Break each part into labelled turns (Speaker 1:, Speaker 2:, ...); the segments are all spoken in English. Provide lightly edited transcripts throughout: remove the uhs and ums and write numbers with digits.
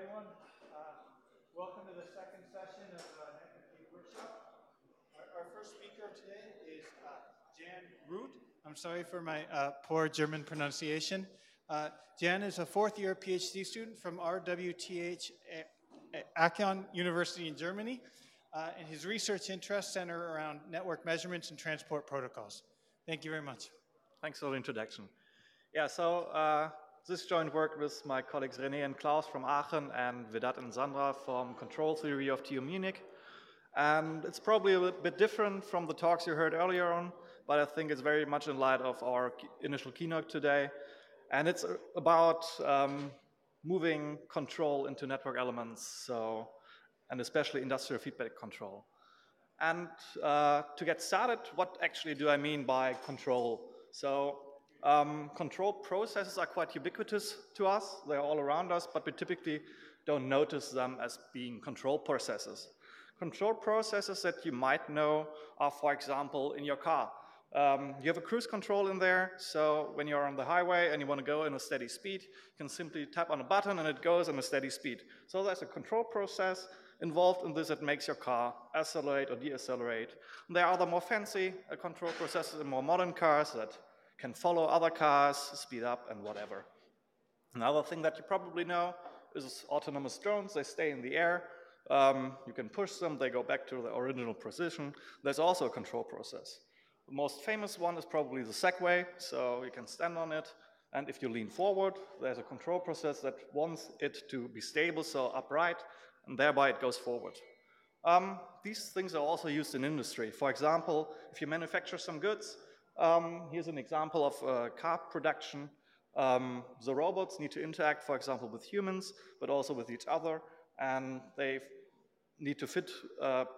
Speaker 1: everyone. Welcome to the second session of NetCompute workshop. Our first speaker today is Jan Root. I'm sorry for my poor German pronunciation. Jan is a fourth-year PhD student from RWTH Aachen University in Germany, and his research interests center around network measurements and transport protocols. Thank you very much.
Speaker 2: Thanks for the introduction. Yeah, so this joint work with my colleagues René and Klaus from Aachen and Vedat and Sandra from Control Theory of TU Munich. And it's probably a bit different from the talks you heard earlier on, but I think it's very much in light of our initial keynote today. And it's about moving control into network elements, and especially industrial feedback control. And to get started, what actually do I mean by control? So control processes are quite ubiquitous to us. They're all around us, but we typically don't notice them as being control processes. Control processes that you might know are, for example, in your car. You have a cruise control in there, so when you're on the highway and you want to go in a steady speed, you can simply tap on a button and it goes in a steady speed. So there's a control process involved in this that makes your car accelerate or decelerate. And there are other more fancy control processes in more modern cars that can follow other cars, speed up, and whatever. Another thing that you probably know is autonomous drones. They stay in the air. You can push them. They go back to the original position. There's also a control process. The most famous one is probably the Segway. So you can stand on it, and if you lean forward, there's a control process that wants it to be stable, so upright, and thereby it goes forward. These things are also used in industry. For example, if you manufacture some goods, here's an example of car production. The robots need to interact, for example, with humans, but also with each other, and they need to fit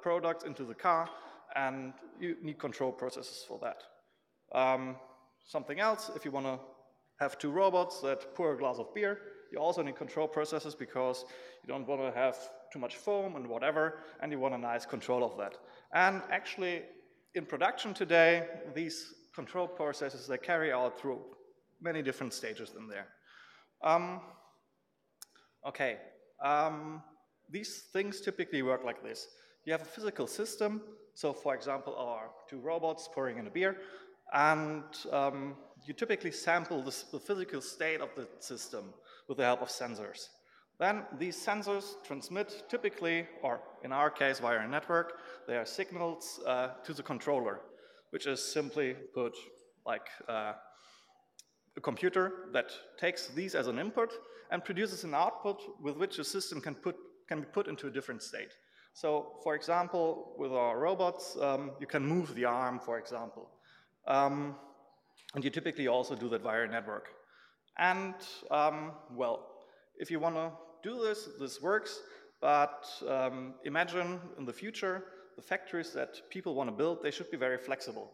Speaker 2: products into the car, and you need control processes for that. Something else, if you want to have two robots that pour a glass of beer, you also need control processes because you don't want to have too much foam and whatever, and you want a nice control of that. And actually, in production today, these control processes, they carry out through many different stages in there. These things typically work like this. You have a physical system, so for example, our two robots pouring in a beer, and you typically sample the physical state of the system with the help of sensors. Then these sensors transmit typically, or in our case via a network, their signals to the controller, which is simply put like a computer that takes these as an input and produces an output with which the system can be put into a different state. So, for example, with our robots, you can move the arm, for example. And you typically also do that via a network. And, well, if you want to do this, this works, but imagine in the future, the factories that people want to build, they should be very flexible.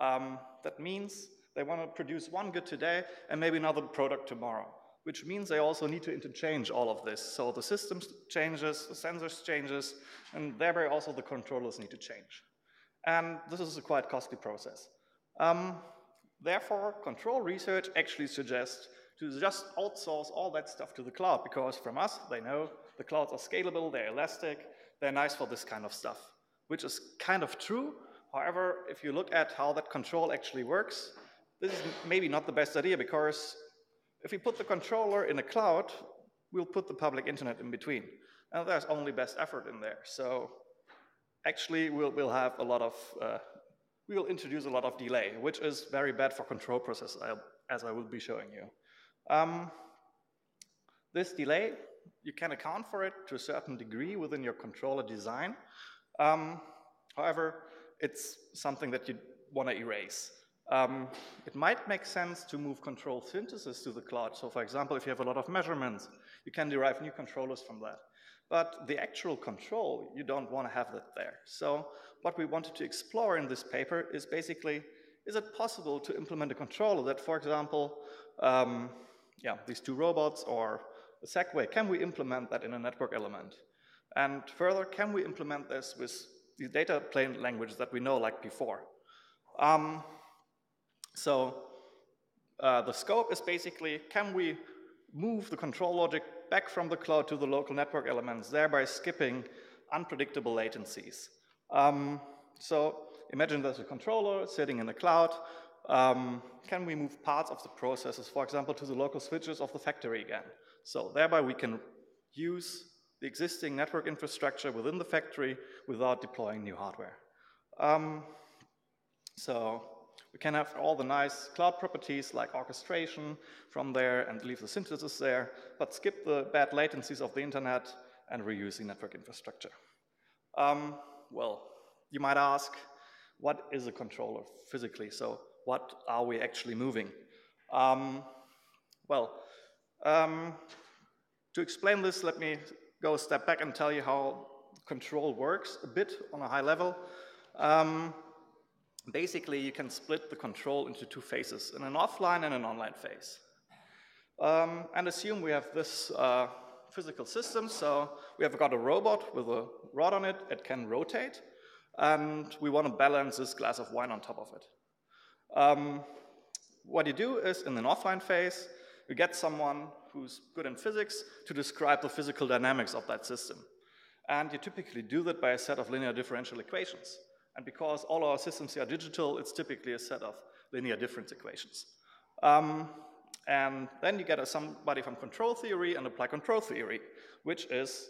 Speaker 2: That means they want to produce one good today and maybe another product tomorrow, which means they also need to interchange all of this. So the system changes, the sensors changes, and thereby also the controllers need to change. And this is a quite costly process. Therefore, control research actually suggests to just outsource all that stuff to the cloud, because from us, they know the clouds are scalable, they're elastic, they're nice for this kind of stuff, which is kind of true. However, if you look at how that control actually works, this is maybe not the best idea, because if we put the controller in a cloud, we'll put the public internet in between. And there's only best effort in there. So actually, we'll have a lot of, we'll introduce a lot of delay, which is very bad for control process, as I will be showing you. This delay, you can account for it to a certain degree within your controller design. However, it's something that you want to erase. It might make sense to move control synthesis to the cloud. So for example, if you have a lot of measurements, you can derive new controllers from that. But the actual control, you don't want to have that there. So what we wanted to explore in this paper is basically, is it possible to implement a controller that, for example, these two robots or a Segway, can we implement that in a network element? And further, can we implement this with the data plane language that we know like before? The scope is basically, can we move the control logic back from the cloud to the local network elements, thereby skipping unpredictable latencies. So imagine there's a controller sitting in the cloud. Can we move parts of the processes, for example, to the local switches of the factory again? So thereby we can use the existing network infrastructure within the factory without deploying new hardware. So we can have all the nice cloud properties like orchestration from there and leave the synthesis there, but skip the bad latencies of the internet and reuse the network infrastructure. Well, you might ask, what is a controller physically? So what are we actually moving? To explain this, let me go a step back and tell you how control works a bit on a high level. Basically, you can split the control into two phases, an offline and an online phase. And assume we have this physical system. So we have got a robot with a rod on it. It can rotate. And we want to balance this glass of wine on top of it. What you do is, in an offline phase, you get someone who's good in physics to describe the physical dynamics of that system. And you typically do that by a set of linear differential equations. And because all our systems here are digital, it's typically a set of linear difference equations. And then you get somebody from control theory and apply control theory, which is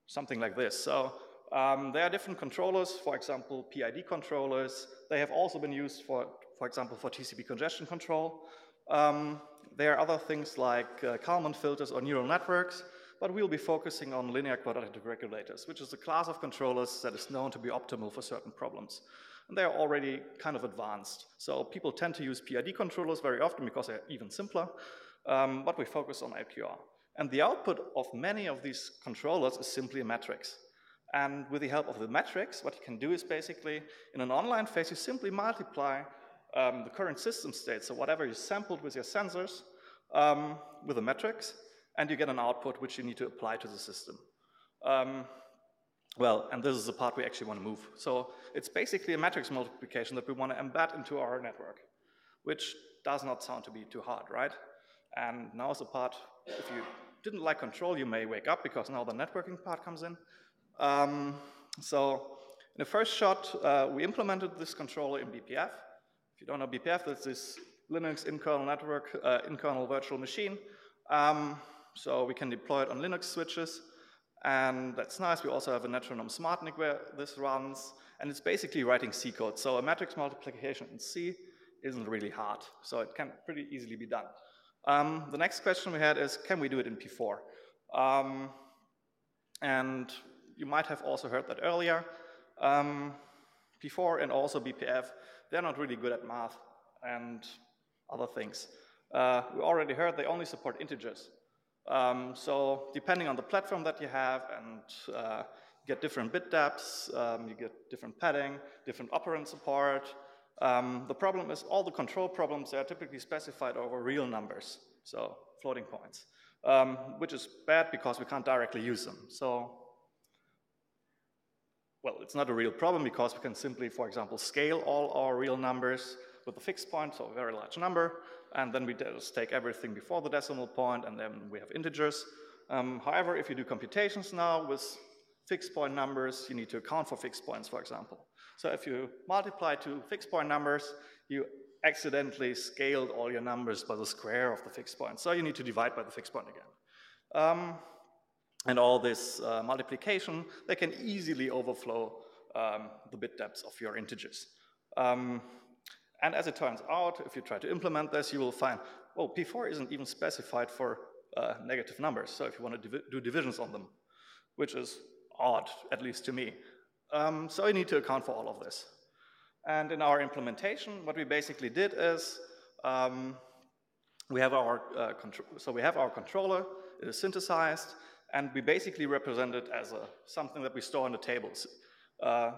Speaker 2: something like this. So there are different controllers, for example, PID controllers. They have also been used, for example, for TCP congestion control. There are other things like Kalman filters or neural networks, but we'll be focusing on linear quadratic regulators, which is a class of controllers that is known to be optimal for certain problems. And they're already kind of advanced. So people tend to use PID controllers very often because they're even simpler, but we focus on LQR. And the output of many of these controllers is simply a matrix. And with the help of the matrix, what you can do is basically, in an online phase, you simply multiply the current system state, so whatever you sampled with your sensors, with a matrix, and you get an output which you need to apply to the system. And this is the part we actually want to move. So it's basically a matrix multiplication that we want to embed into our network, which does not sound to be too hard, right? And now is the part, if you didn't like control, you may wake up because now the networking part comes in. So in the first shot, we implemented this controller in BPF. If you don't know BPF, that's this Linux in-kernel network, in-kernel virtual machine. So we can deploy it on Linux switches. And that's nice. We also have a Metronome SmartNIC where this runs. And it's basically writing C code. So a matrix multiplication in C isn't really hard. So it can pretty easily be done. The next question we had is, can we do it in P4? And you might have also heard that earlier. P4 and also BPF, they're not really good at math and other things. We already heard they only support integers. So depending on the platform that you have, and you get different bit depths, you get different padding, different operand support. The problem is all the control problems are typically specified over real numbers, so floating points, which is bad because we can't directly use them. So, well, it's not a real problem because we can simply, for example, scale all our real numbers with a fixed point, so a very large number, and then we just take everything before the decimal point, and then we have integers. However, if you do computations now with fixed point numbers, you need to account for fixed points, for example. So if you multiply two fixed point numbers, you accidentally scaled all your numbers by the square of the fixed point. So you need to divide by the fixed point again. And all this multiplication, they can easily overflow the bit depths of your integers. And as it turns out, if you try to implement this, you will find, well, P4 isn't even specified for negative numbers. So if you want to do divisions on them, which is odd, at least to me. So you need to account for all of this. And in our implementation, what we basically did is we have our controller. It is synthesized, and we basically represent it as something that we store in the tables,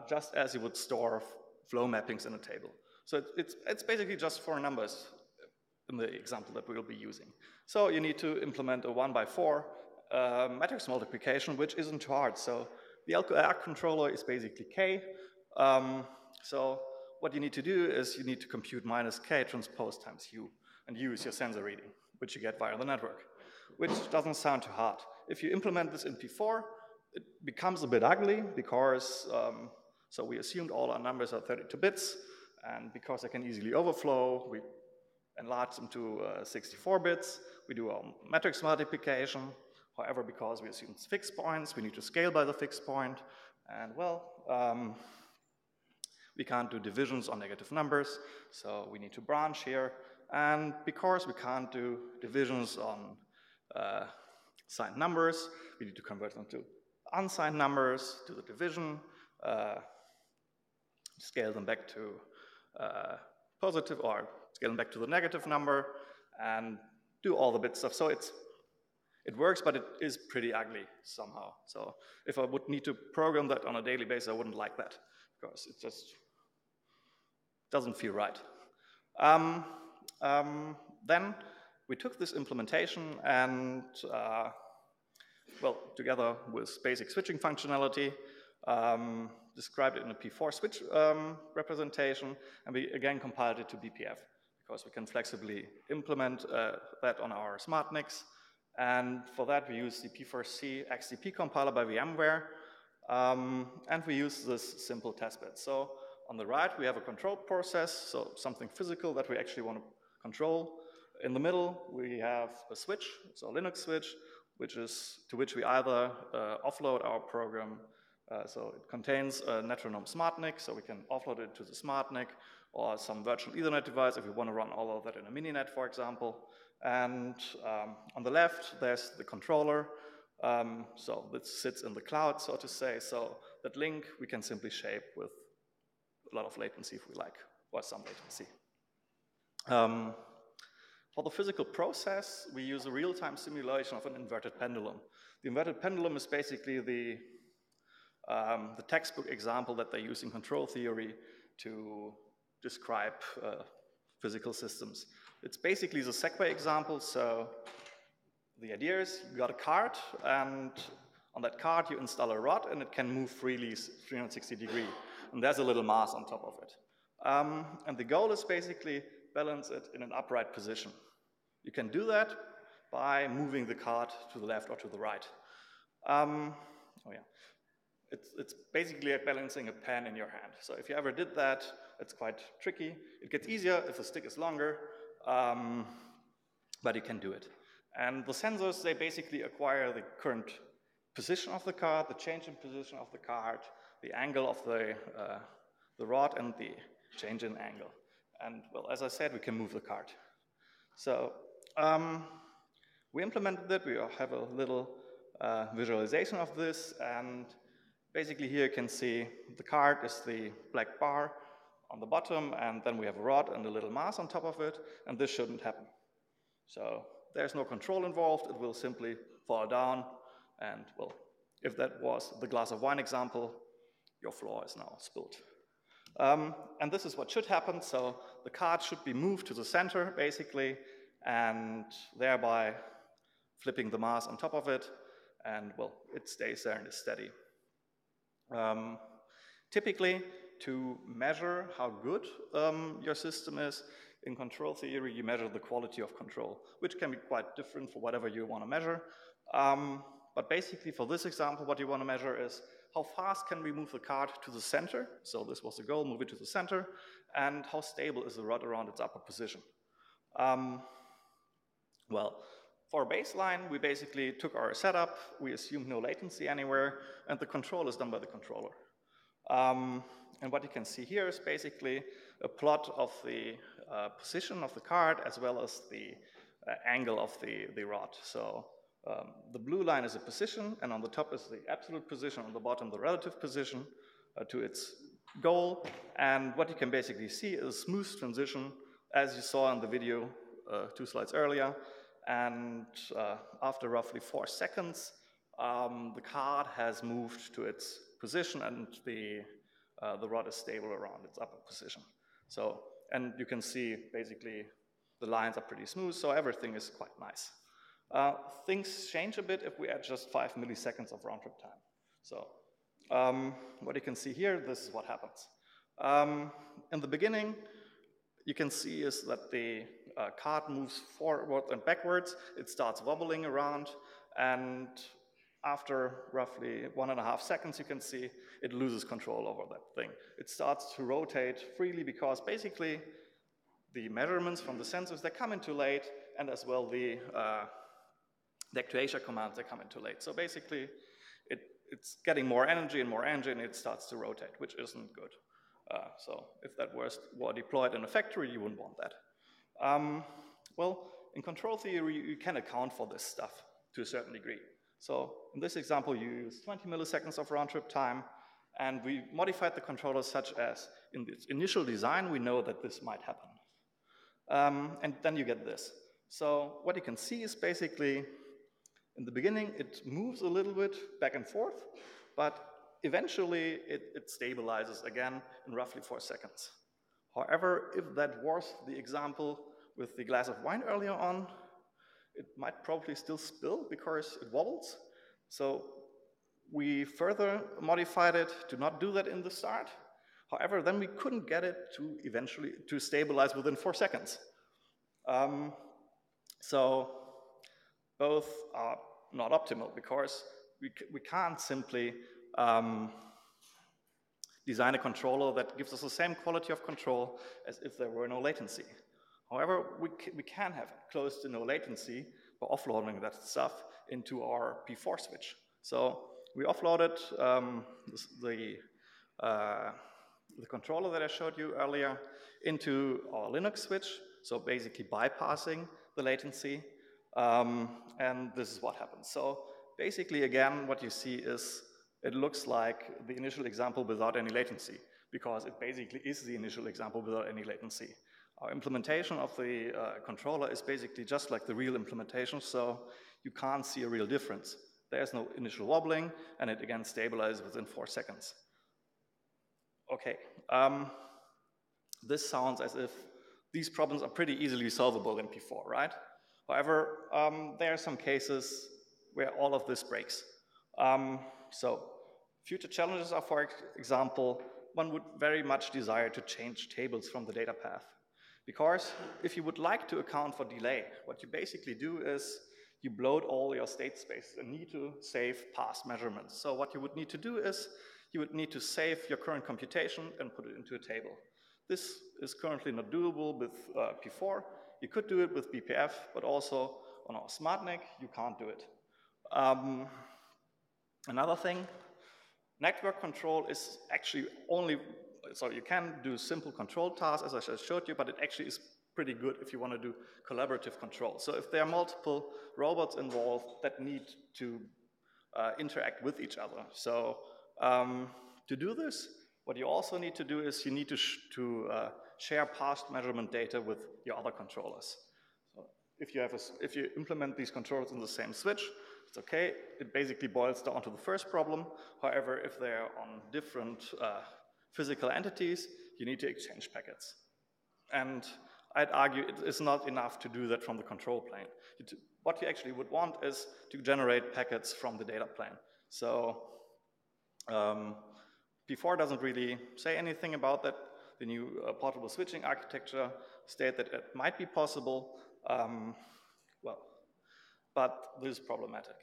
Speaker 2: just as you would store flow mappings in a table. So it's basically just 4 numbers in the example that we will be using. So you need to implement a 1/4 matrix multiplication, which isn't too hard. So the LQR controller is basically K. So what you need to do is you need to compute minus K transpose times U, and U is your sensor reading, which you get via the network. which doesn't sound too hard. If you implement this in P4, it becomes a bit ugly because, so we assumed all our numbers are 32 bits, and because they can easily overflow, we enlarge them to 64 bits. We do our matrix multiplication. However, because we assume it's fixed points, we need to scale by the fixed point. And well, we can't do divisions on negative numbers, so we need to branch here. And because we can't do divisions on signed numbers, we need to convert them to unsigned numbers, do the division, scale them back to positive, or scale them back to the negative number, and do all the bit stuff. So it works, but it is pretty ugly somehow. So if I would need to program that on a daily basis, I wouldn't like that, because it just doesn't feel right. Then we took this implementation and, well, together with basic switching functionality, described it in a P4 switch representation, and we again compiled it to BPF, because we can flexibly implement that on our SmartNICs. And for that, we use the P4C XDP compiler by VMware, and we use this simple testbed. So on the right, we have a control process, so something physical that we actually want to control. In the middle, we have a switch, so a Linux switch, to which we either offload our program. So it contains a Metronome SmartNIC, so we can offload it to the SmartNIC, or some virtual Ethernet device if we want to run all of that in a mininet, for example. And on the left, there's the controller. So this sits in the cloud, so to say. So that link we can simply shape with a lot of latency if we like, or some latency. For the physical process, we use a real-time simulation of an inverted pendulum. The inverted pendulum is basically the textbook example that they use in control theory to describe physical systems. It's basically the Segway example. So the idea is you got a cart, and on that cart you install a rod, and it can move freely 360 degrees. And there's a little mass on top of it. And the goal is basically balance it in an upright position. You can do that by moving the cart to the left or to the right. It's basically like balancing a pen in your hand. So if you ever did that, it's quite tricky. It gets easier if the stick is longer, but you can do it. And the sensors, they basically acquire the current position of the cart, the change in position of the cart, the angle of the rod, and the change in angle. And well, as I said, we can move the cart. So we implemented it. We have a little visualization of this, and basically here you can see the cart is the black bar on the bottom, and then we have a rod and a little mass on top of it, and this shouldn't happen. So there's no control involved. It will simply fall down, and well, if that was the glass of wine example, your floor is now spilled. And this is what should happen. So the cart should be moved to the center, basically, and thereby flipping the mass on top of it, and well, it stays there and is steady. Typically, to measure how good your system is, in control theory, you measure the quality of control, which can be quite different for whatever you want to measure. But basically, for this example, what you want to measure is how fast can we move the cart to the center? So this was the goal, move it to the center. And how stable is the rod around its upper position? Well, for a baseline, we basically took our setup, we assumed no latency anywhere, and the control is done by the controller. And what you can see here is basically a plot of the position of the cart as well as the angle of the rod. So the blue line is a position, and on the top is the absolute position, on the bottom the relative position to its goal. And what you can basically see is a smooth transition, as you saw in the video 2 slides earlier. And after roughly 4 seconds, the cart has moved to its position, and the rod is stable around its upper position. So, and you can see basically the lines are pretty smooth, so everything is quite nice. Things change a bit if we add just 5 milliseconds of round trip time. So what you can see here, this is what happens. In the beginning, you can see is that the card moves forward and backwards, it starts wobbling around, and after roughly 1.5 seconds, you can see it loses control over that thing. It starts to rotate freely because basically the measurements from the sensors, they come in too late, and as well the actuation commands, they come in too late. So basically, it's getting more energy, and it starts to rotate, which isn't good. So if that were deployed in a factory, you wouldn't want that. Well, in control theory, you can account for this stuff to a certain degree. So in this example, you use 20 milliseconds of round-trip time, and we modified the controller such as in the initial design, we know that this might happen. And then you get this. So what you can see is basically, in the beginning, it moves a little bit back and forth, but eventually it stabilizes again in roughly 4 seconds. However, if that was the example with the glass of wine earlier on, it might probably still spill because it wobbles. So we further modified it to not do that in the start. However, then we couldn't get it to eventually to stabilize within 4 seconds. So both are not optimal because we can't simply design a controller that gives us the same quality of control as if there were no latency. However, we can have close to no latency by offloading that stuff into our P4 switch. So we offloaded the controller that I showed you earlier into our Linux switch, so basically bypassing the latency, and this is what happens. So basically, again, what you see is it looks like the initial example without any latency, because it basically is the initial example without any latency. Our implementation of the controller is basically just like the real implementation, so you can't see a real difference. There's no initial wobbling, and it again stabilizes within 4 seconds. Okay, this sounds as if these problems are pretty easily solvable in P4, right? However, there are some cases where all of this breaks. So future challenges are, for example, one would very much desire to change tables from the data path. Because if you would like to account for delay, what you basically do is you bloat all your state spaces and need to save past measurements. So what you would need to do is you would need to save your current computation and put it into a table. This is currently not doable with P4. You could do it with BPF, but also on our SmartNIC, you can't do it. Another thing, network control is actually only, so you can do simple control tasks, as I just showed you, but it actually is pretty good if you want to do collaborative control. So if there are multiple robots involved that need to interact with each other. So to do this, what you also need to do is you need to share past measurement data with your other controllers. So if you implement these controllers in the same switch, it's okay. It basically boils down to the first problem. However, if they're on different physical entities, you need to exchange packets. And I'd argue it is not enough to do that from the control plane. What you actually would want is to generate packets from the data plane. So P4 doesn't really say anything about that. The new portable switching architecture state that it might be possible, but this is problematic.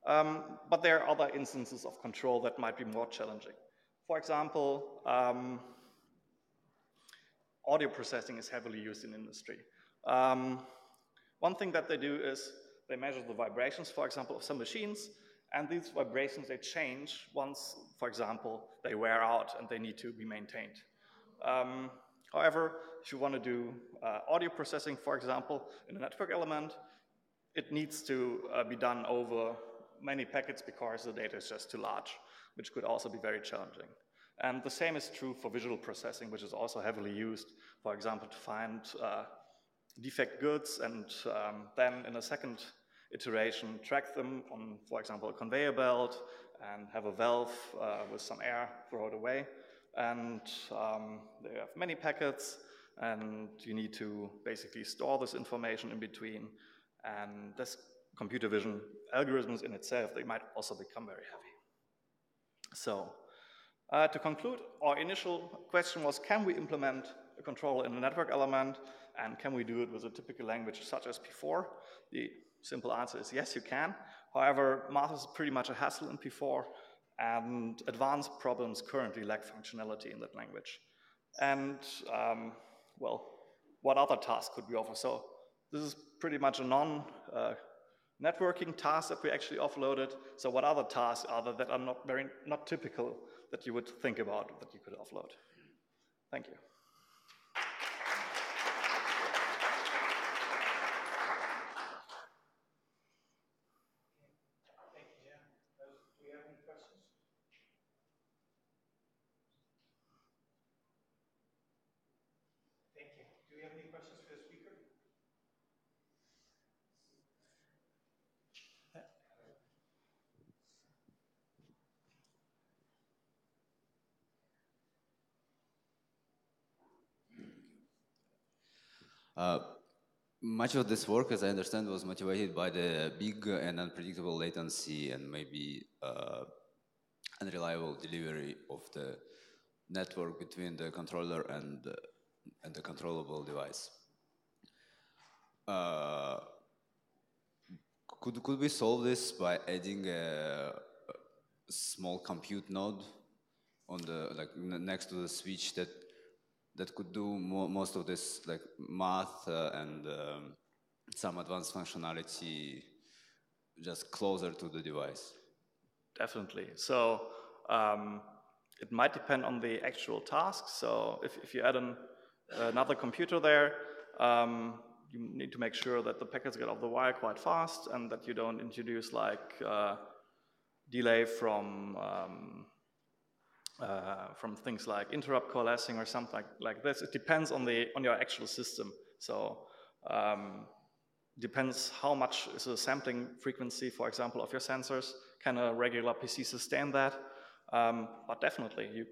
Speaker 2: But there are other instances of control that might be more challenging. For example, audio processing is heavily used in industry. One thing that they do is they measure the vibrations, for example, of some machines, and these vibrations, they change once, for example, they wear out and they need to be maintained. However, if you want to do audio processing, for example, in a network element, it needs to be done over many packets because the data is just too large, which could also be very challenging. And the same is true for visual processing, which is also heavily used, for example, to find defect goods and then in a second iteration track them on, for example, a conveyor belt and have a valve with some air throw it away. And they have many packets, and you need to basically store this information in between. And this computer vision algorithms in itself, they might also become very heavy. So to conclude, our initial question was, can we implement a controller in a network element? And can we do it with a typical language such as P4? The simple answer is yes, you can. However, math is pretty much a hassle in P4, and advanced problems currently lack functionality in that language. And, well, what other tasks could we offer? So this is pretty much a non-networking task that we actually offloaded. So what other tasks are there that are not typical that you would think about that you could offload? Thank you.
Speaker 1: Thank you, Jan. Do we have any questions? Thank you. Do we have any questions for the speaker?
Speaker 3: Much of this work, as I understand, was motivated by the big and unpredictable latency and maybe unreliable delivery of the network between the controller and the controllable device. Could we solve this by adding a small compute node on the next to the switch that could do most of this math and some advanced functionality just closer to the device?
Speaker 2: Definitely. So it might depend on the actual task. So if you add another computer there, you need to make sure that the packets get off the wire quite fast and that you don't introduce delay from things like interrupt coalescing or something like this. It depends on your actual system. So depends how much is the sampling frequency, for example, of your sensors. Can a regular PC sustain that? But definitely,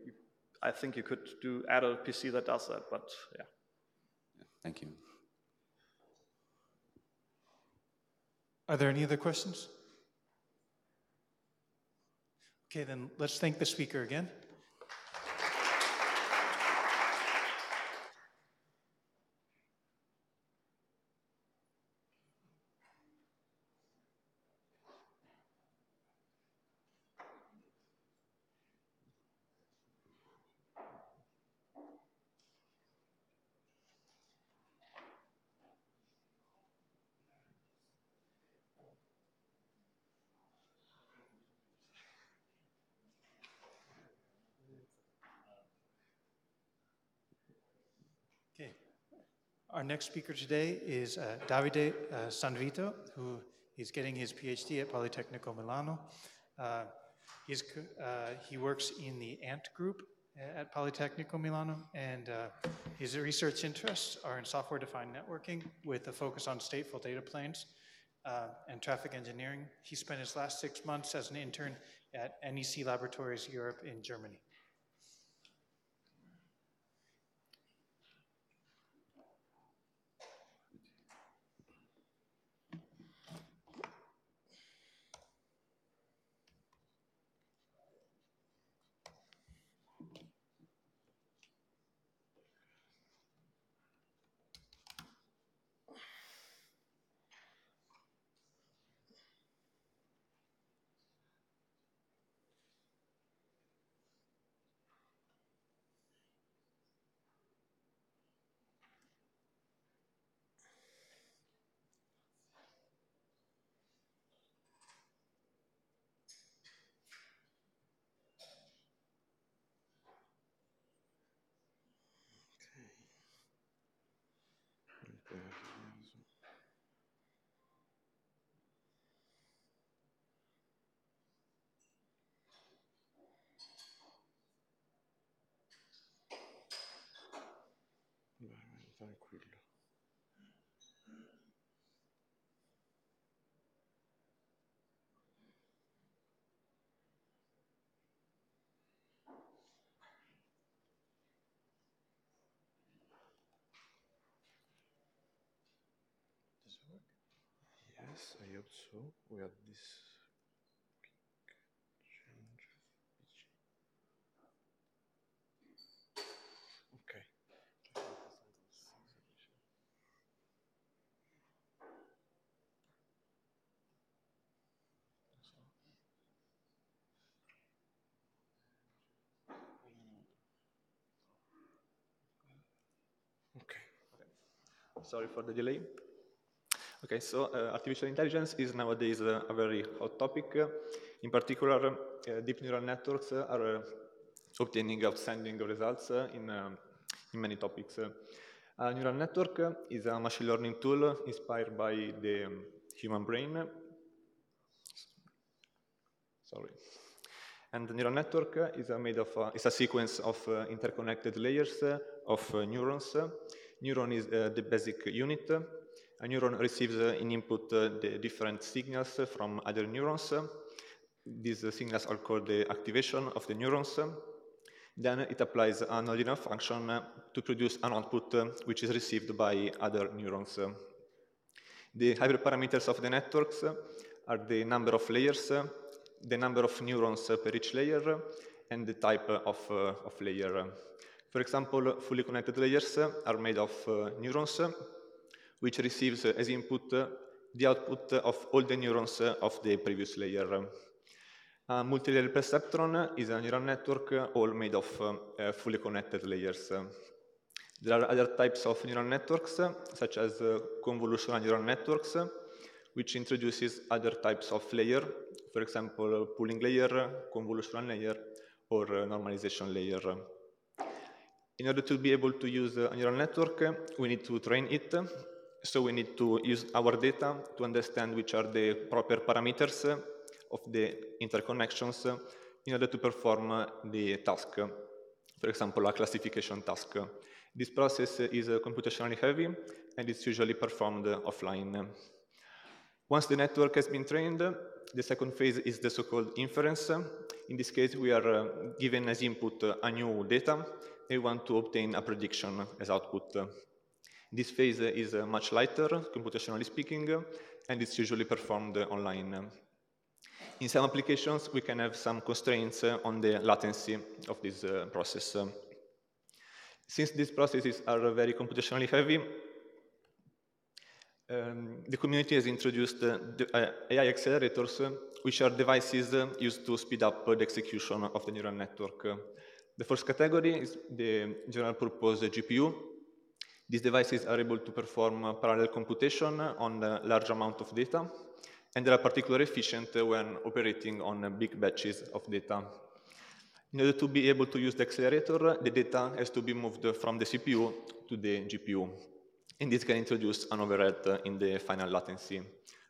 Speaker 2: I think you could add a PC that does that. But yeah.
Speaker 3: Thank you.
Speaker 1: Are there any other questions? Okay, then let's thank the speaker again. Okay. Our next speaker today is Davide Sanvito, who is getting his PhD at Politecnico Milano. He works in the ANT group at Politecnico Milano, and his research interests are in software-defined networking with a focus on stateful data planes and traffic engineering. He spent his last 6 months as an intern at NEC Laboratories Europe in Germany.
Speaker 4: Tranquillo.
Speaker 1: Does it work?
Speaker 4: Yes, I hope so. We have this quick change of pitch. Okay.
Speaker 2: Sorry for the delay. Okay, so artificial intelligence is nowadays a very hot topic. In particular, deep neural networks are obtaining outstanding results in many topics. A neural network is a machine learning tool inspired by the human brain. Sorry. And the neural network is made of is a sequence of interconnected layers of neurons. Neuron is the basic unit. A neuron receives in input the different signals from other neurons. These signals are called the activation of the neurons. Then it applies an ordinal function to produce an output which is received by other neurons. The hyperparameters of the networks are the number of layers, the number of neurons per each layer, and the type of layer. For example, fully connected layers are made of neurons, which receives as input the output of all the neurons of the previous layer. A multilayer perceptron is a neural network all made of fully connected layers. There are other types of neural networks, such as convolutional neural networks, which introduces other types of layer, for example, pooling layer, convolutional layer, or normalization layer. In order to be able to use a neural network, we need to train it. So we need to use our data to understand which are the proper parameters of the interconnections in order to perform the task, for example, a classification task. This process is computationally heavy, and it's usually performed offline. Once the network has been trained, the second phase is the so-called inference. In this case, we are given as input a new data, and we want to obtain a prediction as output. This phase is much lighter, computationally speaking, and it's usually performed online. In some applications, we can have some constraints on the latency of this process. Since these processes are very computationally heavy, the community has introduced AI accelerators, which are devices used to speed up the execution of the neural network. The first category is the general purpose GPU. These devices are able to perform parallel computation on a large amount of data, and they are particularly efficient when operating on big batches of data. In order to be able to use the accelerator, the data has to be moved from the CPU to the GPU, and this can introduce an overhead in the final latency.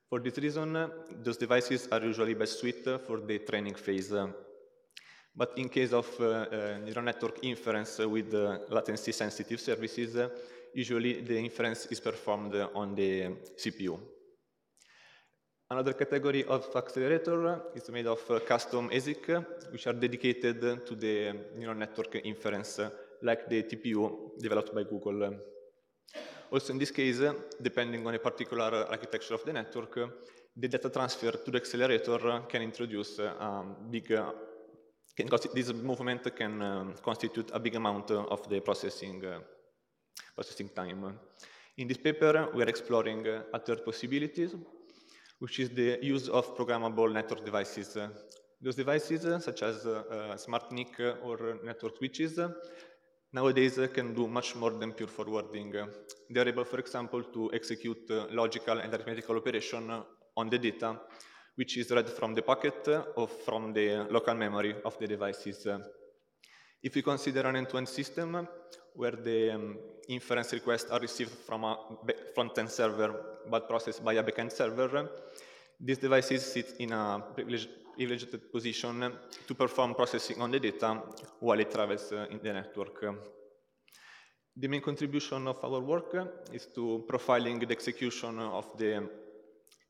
Speaker 2: For this reason, those devices are usually best suited for the training phase. But in case of neural network inference with latency-sensitive services, usually the inference is performed on the CPU. Another category of accelerator is made of custom ASIC, which are dedicated to the neural network inference, like the TPU developed by Google. Also in this case, depending on a particular architecture of the network, the data transfer to the accelerator can introduce this movement can constitute a big amount of the processing time. In this paper, we are exploring a third possibility, which is the use of programmable network devices. Those devices, such as smart NIC or network switches, nowadays can do much more than pure forwarding. They are able, for example, to execute logical and arithmetical operation on the data, which is read from the packet or from the local memory of the devices. If we consider an end-to-end system where the inference requests are received from a front-end server but processed by a back-end server, these devices sit in a privileged position to perform processing on the data while it travels in the network. The main contribution of our work is to profiling the execution of the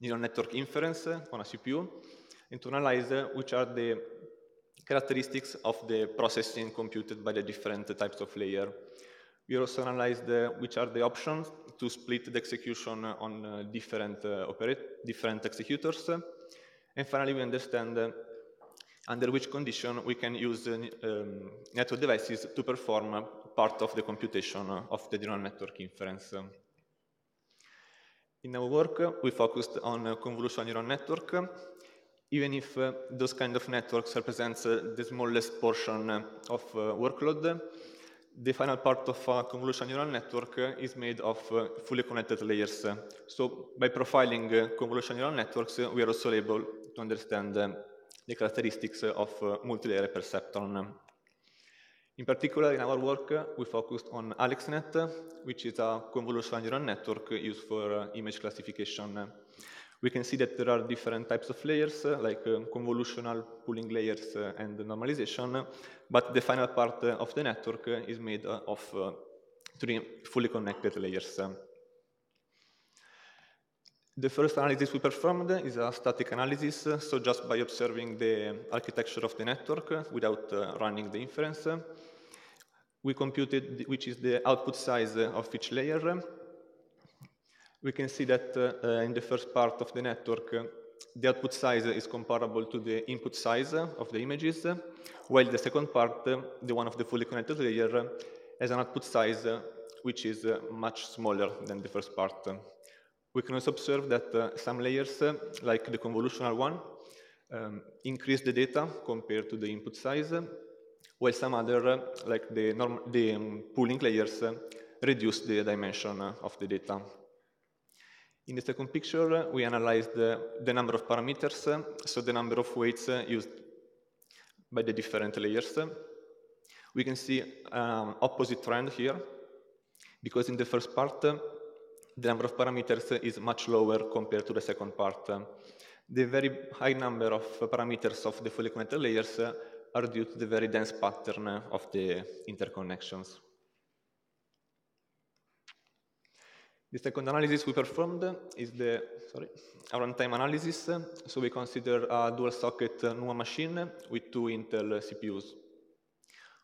Speaker 2: neural network inference on a CPU and to analyze which are the characteristics of the processing computed by the different types of layer. We also analyzed which are the options to split the execution on different executors. And finally, we understand under which condition we can use network devices to perform part of the computation of the neural network inference. In our work, we focused on convolutional neural network, even if those kind of networks represents the smallest portion of workload. the final part of a convolutional neural network is made of fully connected layers. So by profiling convolutional neural networks, we are also able to understand the characteristics of multilayer perceptron. In particular, in our work, we focused on AlexNet, which is a convolutional neural network used for image classification. We can see that there are different types of layers, like convolutional, pooling layers, and normalization, but the final part of the network is made of 3 fully connected layers. The first analysis we performed is a static analysis, so just by observing the architecture of the network without running the inference. We computed which is the output size of each layer. We can see that in the first part of the network, the output size is comparable to the input size of the images, while the second part, the one of the fully connected layer, has an output size which is much smaller than the first part. We can also observe that some layers, like the convolutional one, increase the data compared to the input size, while some other, like the pooling layers, reduce the dimension of the data. In the second picture, we analyzed the number of parameters, so the number of weights used by the different layers. We can see opposite trend here, because in the first part, the number of parameters is much lower compared to the second part. The very high number of parameters of the fully connected layers are due to the very dense pattern of the interconnections. The second analysis we performed is the runtime analysis. So we consider a dual socket NUA machine with 2 Intel CPUs.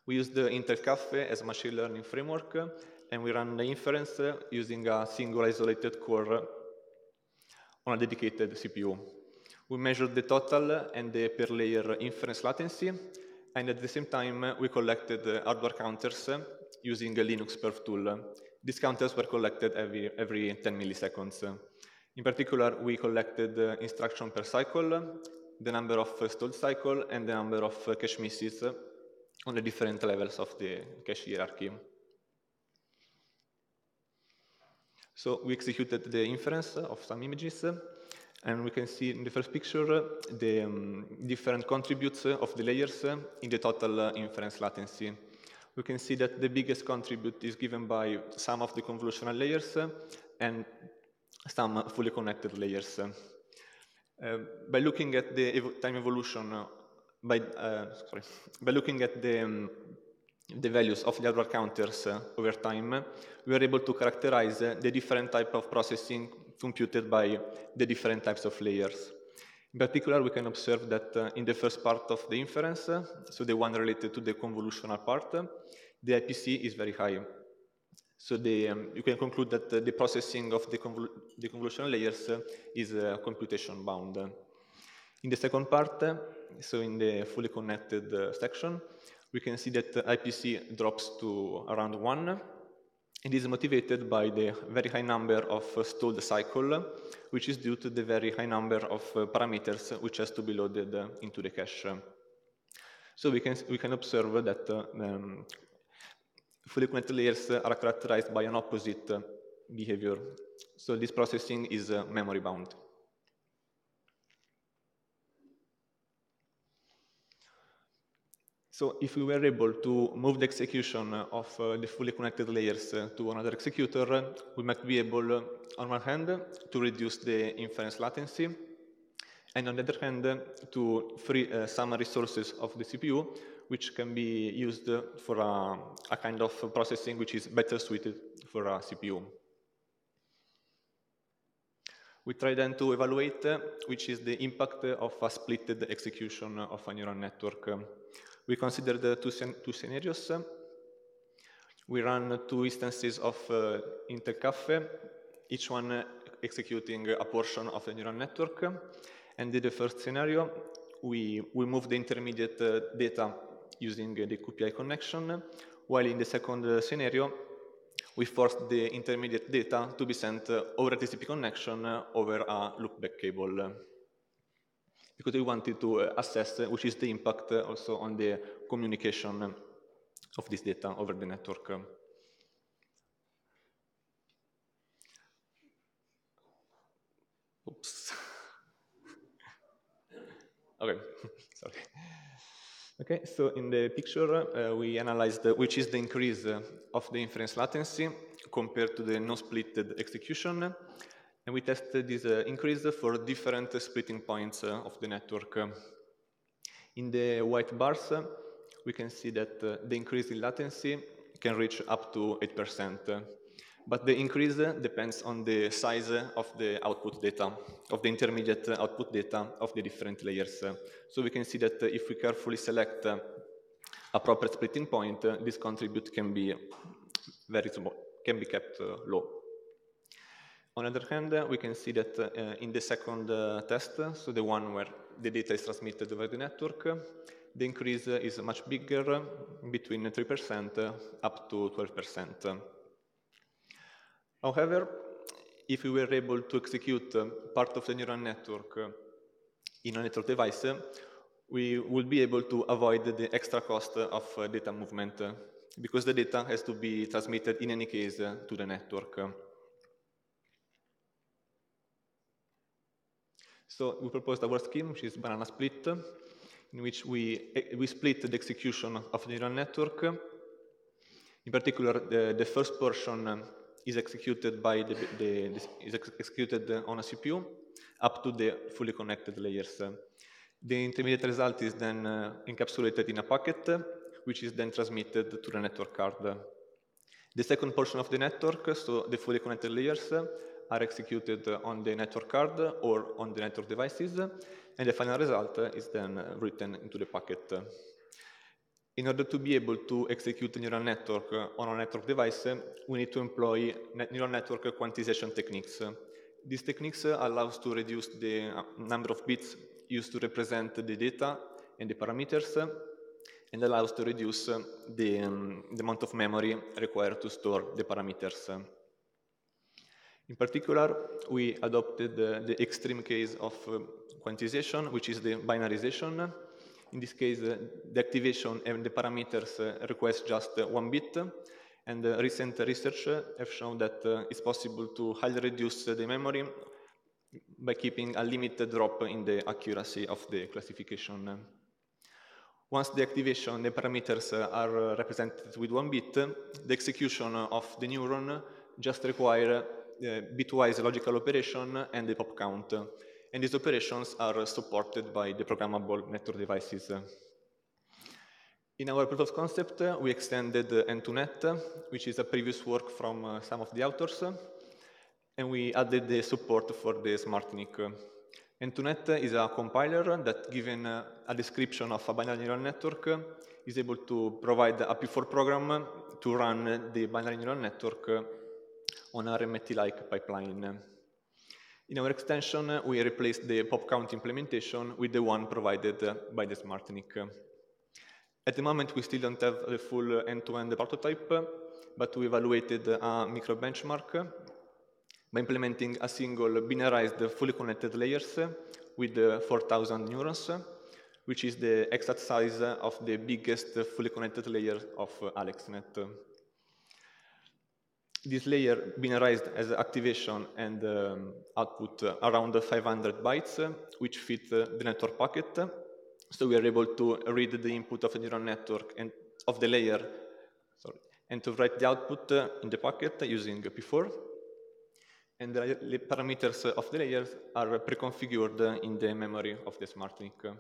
Speaker 2: We use the Intel Cafe as a machine learning framework, and we run the inference using a single isolated core on a dedicated CPU. We measured the total and the per layer inference latency, and at the same time, we collected hardware counters using a Linux perf tool. These counters were collected every 10 milliseconds. In particular, we collected instruction per cycle, the number of stalled cycle, and the number of cache misses on the different levels of the cache hierarchy. So we executed the inference of some images, and we can see in the first picture the different contributes of the layers in the total inference latency. We can see that the biggest contribute is given by some of the convolutional layers and some fully connected layers. By looking at the time evolution, by looking at the values of the hardware counters over time, we are able to characterize the different type of processing computed by the different types of layers. In particular, we can observe that in the first part of the inference, so the one related to the convolutional part, the IPC is very high. So you can conclude that the processing of the convolutional layers is computation bound. In the second part, so in the fully connected section, we can see that IPC drops to around 1. It is motivated by the very high number of stalled cycle, which is due to the very high number of parameters which has to be loaded into the cache. So we can observe that fully connected layers are characterized by an opposite behavior. So this processing is memory bound. So if we were able to move the execution of the fully connected layers to another executor, we might be able, on one hand, to reduce the inference latency, and on the other hand, to free some resources of the CPU, which can be used for a kind of processing which is better suited for a CPU. We try then to evaluate which is the impact of a splitted execution of a neural network. We consider the two scenarios. We run 2 instances of Intel Cafe, each one executing a portion of the neural network. And in the first scenario, we move the intermediate data using the QPI connection, while in the second scenario, we force the intermediate data to be sent over a TCP connection over a loopback cable, because we wanted to assess which is the impact also on the communication of this data over the network. Oops. Okay, sorry. Okay, so in the picture, we analyzed which is the increase of the inference latency compared to the non-splitted execution, and we tested this increase for different splitting points of the network. In the white bars, we can see that the increase in latency can reach up to 8%. But the increase depends on the size of the output data, of the intermediate output data of the different layers. So we can see that if we carefully select a proper splitting point, this contribute can be very small, can be kept low. On the other hand, we can see that in the second test, so the one where the data is transmitted over the network, the increase is much bigger, between 3% up to 12%. However, if we were able to execute part of the neural network in a network device, we would be able to avoid the extra cost of data movement, because the data has to be transmitted in any case to the network. So we proposed our scheme, which is banana split, in which we split the execution of the neural network. In particular, the first portion is executed by executed on a CPU up to the fully connected layers. The intermediate result is then encapsulated in a packet, which is then transmitted to the network card. The second portion of the network, so the fully connected layers, are executed on the network card or on the network devices, and the final result is then written into the packet. In order to be able to execute a neural network on a network device, we need to employ neural network quantization techniques. These techniques allow us to reduce the number of bits used to represent the data and the parameters, and allow us to reduce the amount of memory required to store the parameters. In particular, we adopted the extreme case of quantization, which is the binarization. In this case, the activation and the parameters request just 1 bit, and recent research have shown that it's possible to highly reduce the memory by keeping a limited drop in the accuracy of the classification. Once the activation and the parameters are represented with 1 bit, the execution of the neuron just require bitwise logical operation and the pop count. And these operations are supported by the programmable network devices. In our proof of concept, we extended N2Net, which is a previous work from some of the authors, and we added the support for the SmartNIC. N2Net is a compiler that, given a description of a binary neural network, is able to provide a P4 program to run the binary neural network on a RMT-like pipeline. In our extension, we replaced the pop count implementation with the one provided by the SmartNIC. At the moment, we still don't have the full end-to-end prototype, but we evaluated a micro benchmark by implementing a single binarized fully connected layers with 4,000 neurons, which is the exact size of the biggest fully connected layer of AlexNet. This layer binarized as activation and output around 500 bytes, which fit the network packet. So we are able to read the input of a neural network and of the layer, and to write the output in the packet using P4. And the parameters of the layers are pre-configured in the memory of the SmartNIC.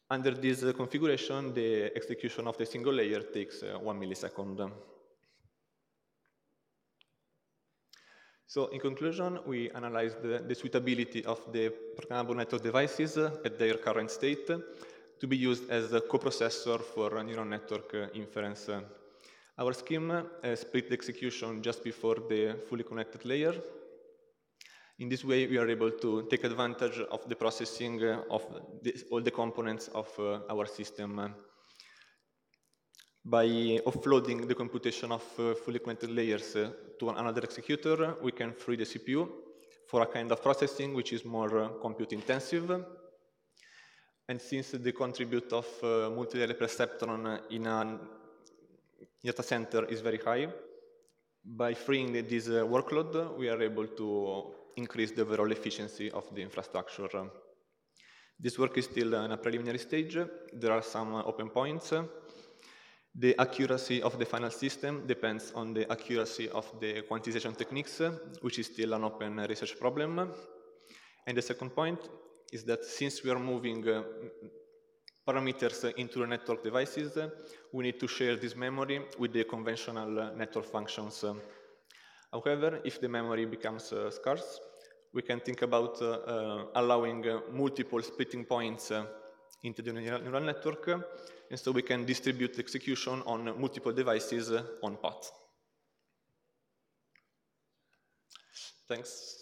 Speaker 2: Under this configuration, the execution of the single layer takes 1 millisecond. So in conclusion, we analyzed the suitability of the programmable network devices at their current state to be used as a coprocessor for neural network inference. Our scheme split the execution just before the fully connected layer. In this way, we are able to take advantage of the processing of all the components of our system. By offloading the computation of fully connected layers to another executor, we can free the CPU for a kind of processing which is more compute intensive. And since the contribute of multi-layer perceptron in a
Speaker 4: data center is very high. By freeing this workload, we are able to increase the overall efficiency of the infrastructure. This work is still in a preliminary stage. There are some open points. The accuracy of the final system depends on the accuracy of the quantization techniques, which is still an open research problem. And the second point is that since we are moving parameters into the network devices, we need to share this memory with the conventional network functions. However, if the memory becomes scarce, we can think about allowing multiple splitting points into the neural network, and so we can distribute execution on multiple devices on path. Thanks.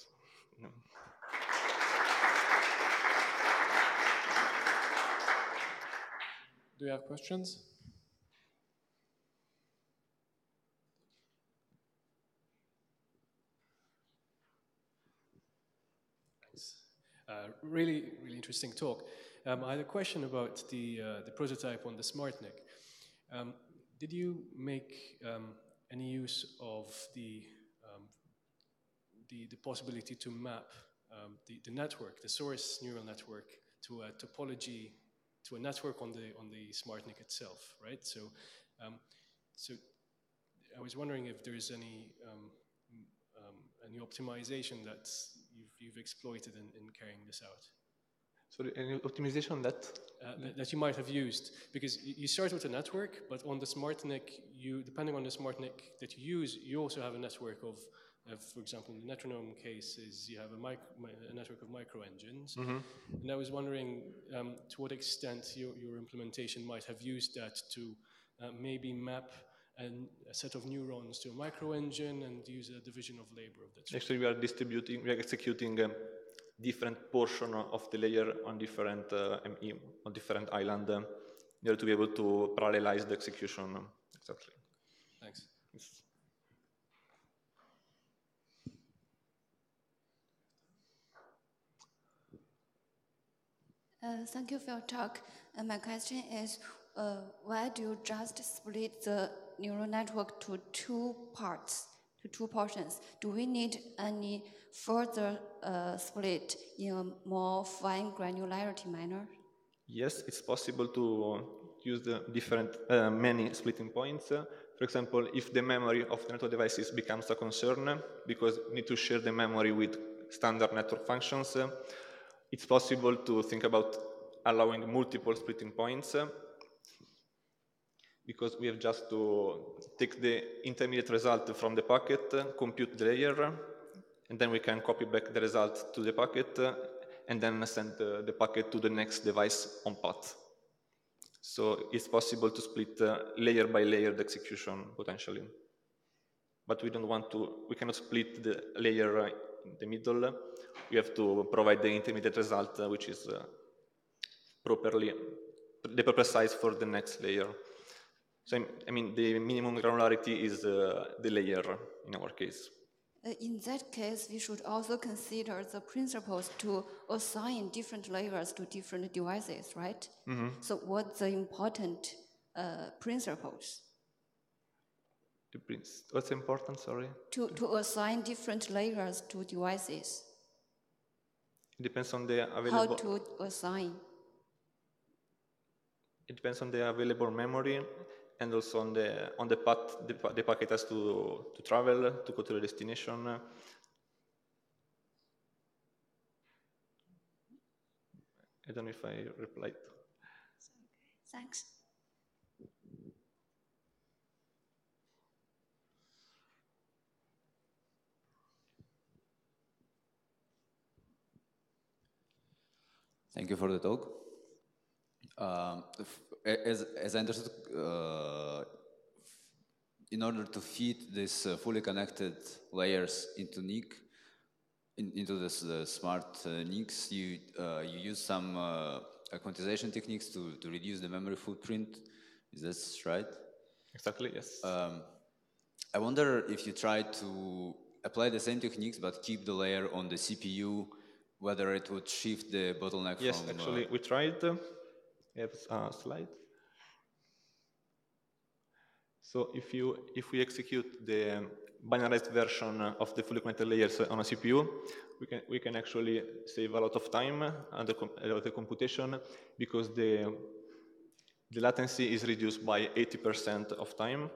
Speaker 5: Do you have questions? Thanks. Really interesting talk. I had a question about the prototype on the SmartNIC. Did you make any use of the possibility to map the network, the source neural network, to a topology, to a network on the SmartNIC itself, right? So I was wondering if there is any optimization that you've exploited in carrying this out.
Speaker 4: So any optimization
Speaker 5: that you might have used, because you start with a network, but on the SmartNIC, depending on the SmartNIC that you use, you also have a network of, for example, in the metronome case, you have a network of micro engines. Mm-hmm. And I was wondering to what extent your implementation might have used that to maybe map a set of neurons to a micro engine and use a division of labor of that.
Speaker 4: Actually, we are executing different portion of the layer on different on different island in order to be able to parallelize the execution. Exactly.
Speaker 5: Thanks.
Speaker 4: Yes.
Speaker 6: Thank you for your talk. My question is, why do you just split the neural network to two parts, to two portions? Do we need any further split in a more fine granularity manner?
Speaker 4: Yes, it's possible to use the different many splitting points. For example, if the memory of the network devices becomes a concern because we need to share the memory with standard network functions, it's possible to think about allowing multiple splitting points because we have just to take the intermediate result from the packet, compute the layer, and then we can copy back the result to the packet and then send the packet to the next device on path. So it's possible to split layer by layer the execution potentially. But we cannot split the layer in the middle. We have to provide the intermediate result, which is the proper size for the next layer. So, I mean, the minimum granularity is the layer in our case.
Speaker 6: In that case, we should also consider the principles to assign different layers to different devices, right? Mm-hmm. So what's the important principles?
Speaker 4: What's important, sorry?
Speaker 6: To assign different layers to devices.
Speaker 4: It depends on the available...
Speaker 6: How to assign?
Speaker 4: It depends on the available memory and also on the path the packet has to travel, to go to the destination. I don't know if I replied.
Speaker 6: Thanks.
Speaker 3: Thank you for the talk. As I understood, in order to feed these fully connected layers into NIC, into this smart NICs, you use some quantization techniques to reduce the memory footprint. Is this right?
Speaker 4: Exactly, yes.
Speaker 3: I wonder if you try to apply the same techniques but keep the layer on the CPU, whether it would shift the bottleneck from...
Speaker 4: Yes, actually, we tried. We have a slide. So if we execute the binarized version of the fully connected layers on a CPU, we can actually save a lot of time and the computation, because the latency is reduced by 80% of time.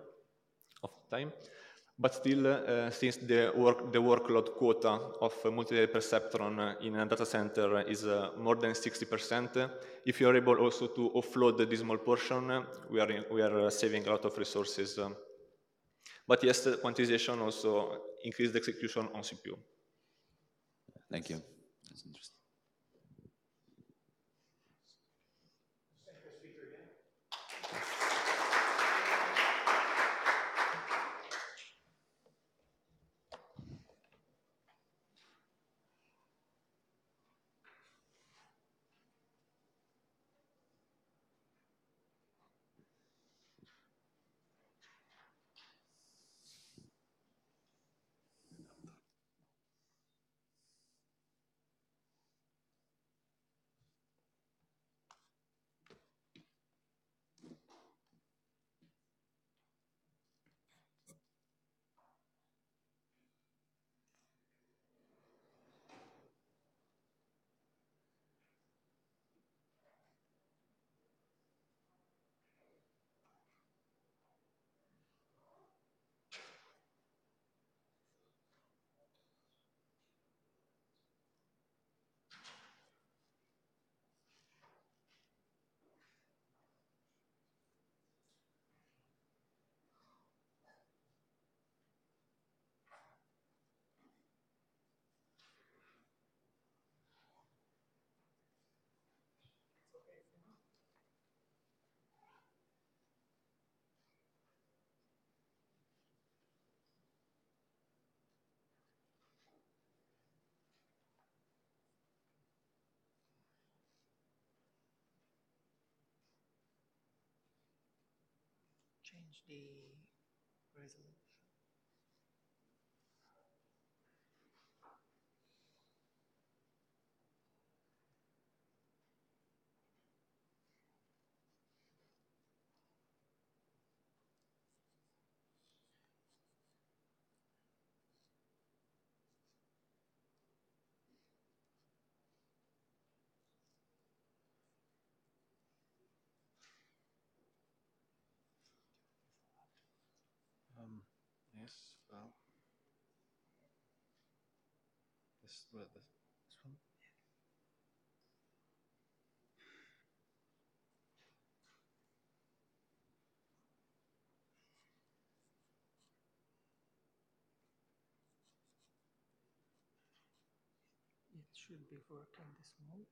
Speaker 4: But still, since the workload quota of multi-layer perceptron in a data center is more than 60%, if you are able also to offload this small portion, we are saving a lot of resources. But yes, the quantization also increased the execution on CPU.
Speaker 3: Thank you. That's interesting.
Speaker 7: Change the resolution.
Speaker 2: Yes, well, this one.
Speaker 7: It should be working this mode.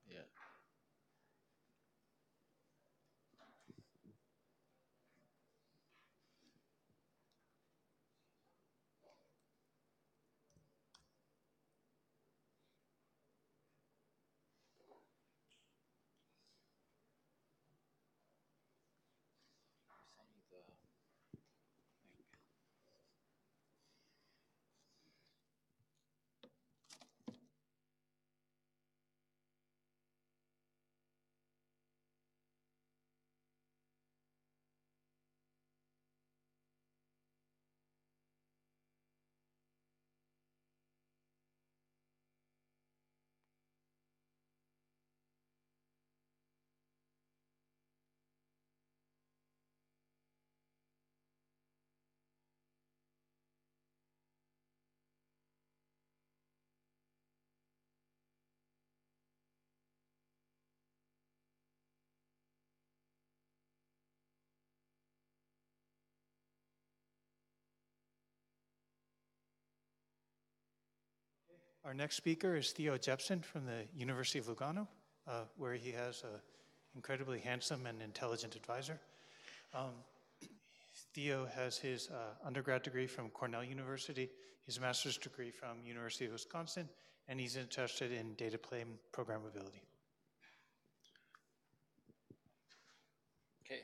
Speaker 2: Yeah.
Speaker 1: Our next speaker is Theo Jepsen from the University of Lugano, where he has an incredibly handsome and intelligent advisor. Theo has his undergrad degree from Cornell University, his master's degree from University of Wisconsin, and he's interested in data plane programmability.
Speaker 8: Okay.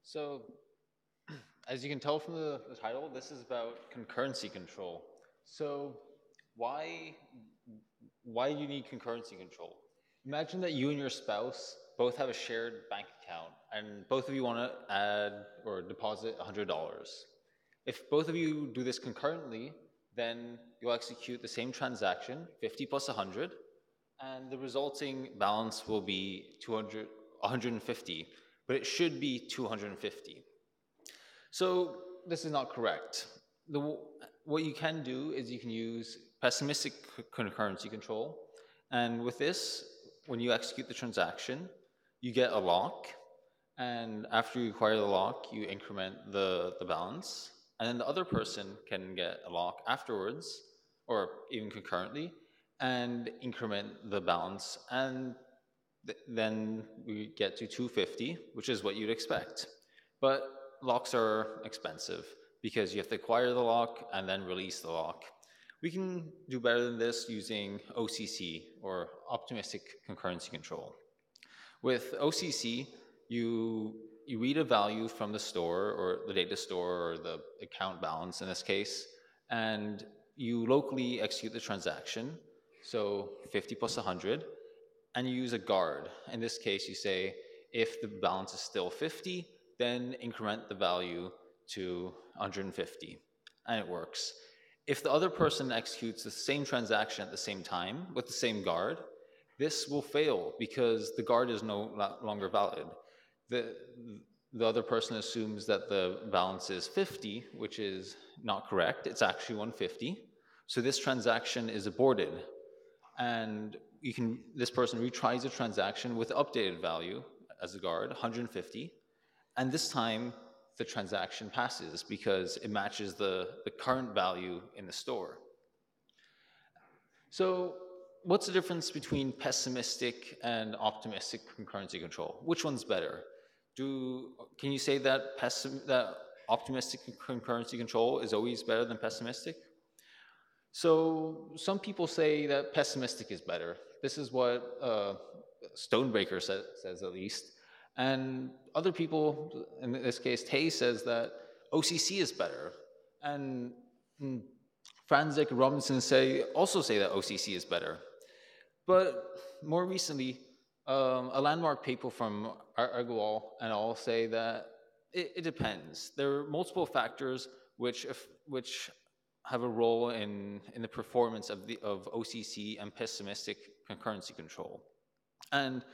Speaker 8: So as you can tell from the title, this is about concurrency control. So why do you need concurrency control? Imagine that you and your spouse both have a shared bank account and both of you want to add or deposit $100. If both of you do this concurrently, then you'll execute the same transaction, 50 plus 100, and the resulting balance will be 150, but it should be 250. So this is not correct. What you can do is you can use pessimistic concurrency control, and with this, when you execute the transaction, you get a lock, and after you acquire the lock, you increment the balance, and then the other person can get a lock afterwards, or even concurrently, and increment the balance, and then we get to 250, which is what you'd expect. But locks are expensive because you have to acquire the lock and then release the lock. We can do better than this using OCC, or optimistic concurrency control. With OCC, you read a value from the store, or the data store, or the account balance in this case, and you locally execute the transaction, so 50 plus 100, and you use a guard. In this case, you say, if the balance is still 50, then increment the value to 150, and it works. If the other person executes the same transaction at the same time with the same guard, this will fail because the guard is no longer valid. The other person assumes that the balance is 50, which is not correct. It's actually 150. So this transaction is aborted. And this person retries the transaction with updated value as a guard, 150. And this time, the transaction passes because it matches the current value in the store. So what's the difference between pessimistic and optimistic concurrency control? Which one's better? Can you say that optimistic concurrency control is always better than pessimistic? So some people say that pessimistic is better. This is what Stonebreaker says at least. And other people, in this case, Tay says that OCC is better. And Franzik and Robinson also say that OCC is better. But more recently, a landmark paper from Agarwal and all say that it depends. There are multiple factors which have a role in the performance of OCC and pessimistic concurrency control. And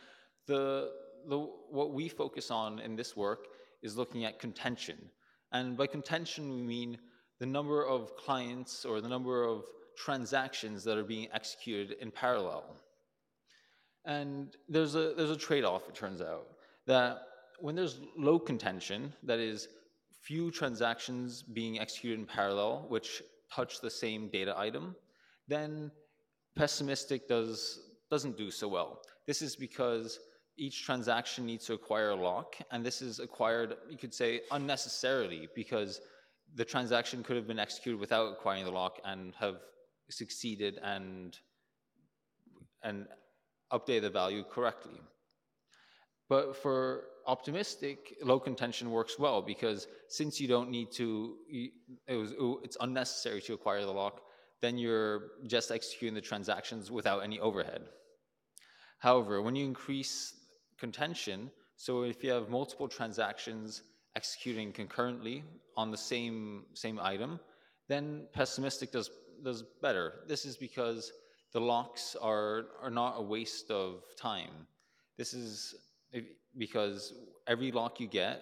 Speaker 8: what we focus on in this work is looking at contention. And by contention, we mean the number of clients or the number of transactions that are being executed in parallel. And there's a trade-off, it turns out, that when there's low contention, that is, few transactions being executed in parallel, which touch the same data item, then pessimistic doesn't do so well. This is because each transaction needs to acquire a lock, and this is acquired, you could say, unnecessarily, because the transaction could have been executed without acquiring the lock and have succeeded and update the value correctly. But for optimistic, low contention works well because since you don't need to, it's unnecessary to acquire the lock, then you're just executing the transactions without any overhead. However, when you increase contention, so if you have multiple transactions executing concurrently on the same item, then pessimistic does better. This is because the locks are not a waste of time. This is because every lock you get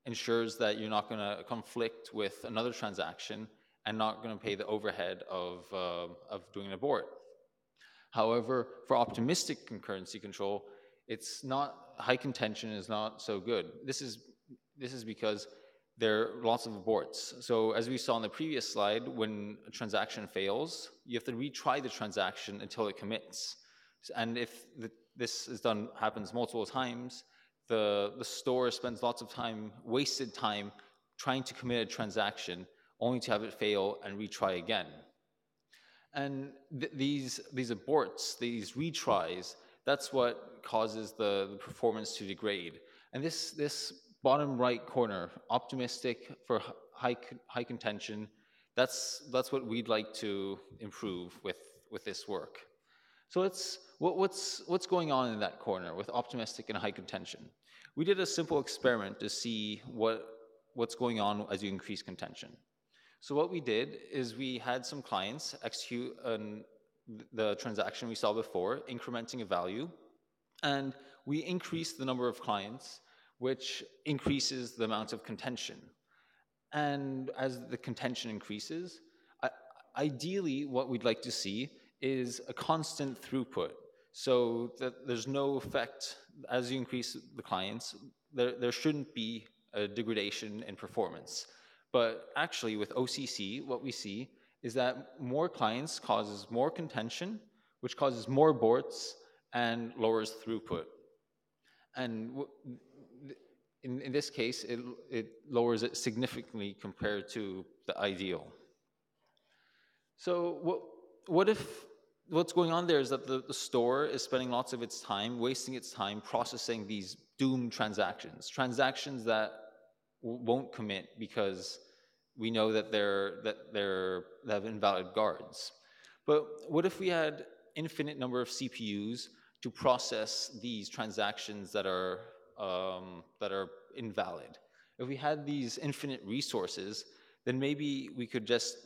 Speaker 8: ensures that you're not going to conflict with another transaction and not going to pay the overhead of doing an abort. However, for optimistic concurrency control, it's not, high contention is not so good. This is because there are lots of aborts. So as we saw in the previous slide, when a transaction fails, you have to retry the transaction until it commits. And if this happens multiple times, the store spends lots of time, wasted time, trying to commit a transaction, only to have it fail and retry again. And these aborts, these retries, that's what causes the performance to degrade. And this bottom right corner, optimistic for high contention. That's what we'd like to improve with this work. So what's going on in that corner with optimistic and high contention? We did a simple experiment to see what's going on as you increase contention. So what we did is we had some clients execute the transaction we saw before, incrementing a value, and we increased the number of clients, which increases the amount of contention. And as the contention increases, ideally what we'd like to see is a constant throughput, so that there's no effect as you increase the clients. There shouldn't be a degradation in performance. But actually with OCC, what we see is that more clients causes more contention, which causes more aborts and lowers throughput. And in this case, it lowers it significantly compared to the ideal. So what if what's going on there is that the store is spending lots of its time, wasting its time processing these doomed transactions that won't commit because we know that they have invalid guards. But what if we had infinite number of CPUs to process these transactions that are invalid? If we had these infinite resources, then maybe we could just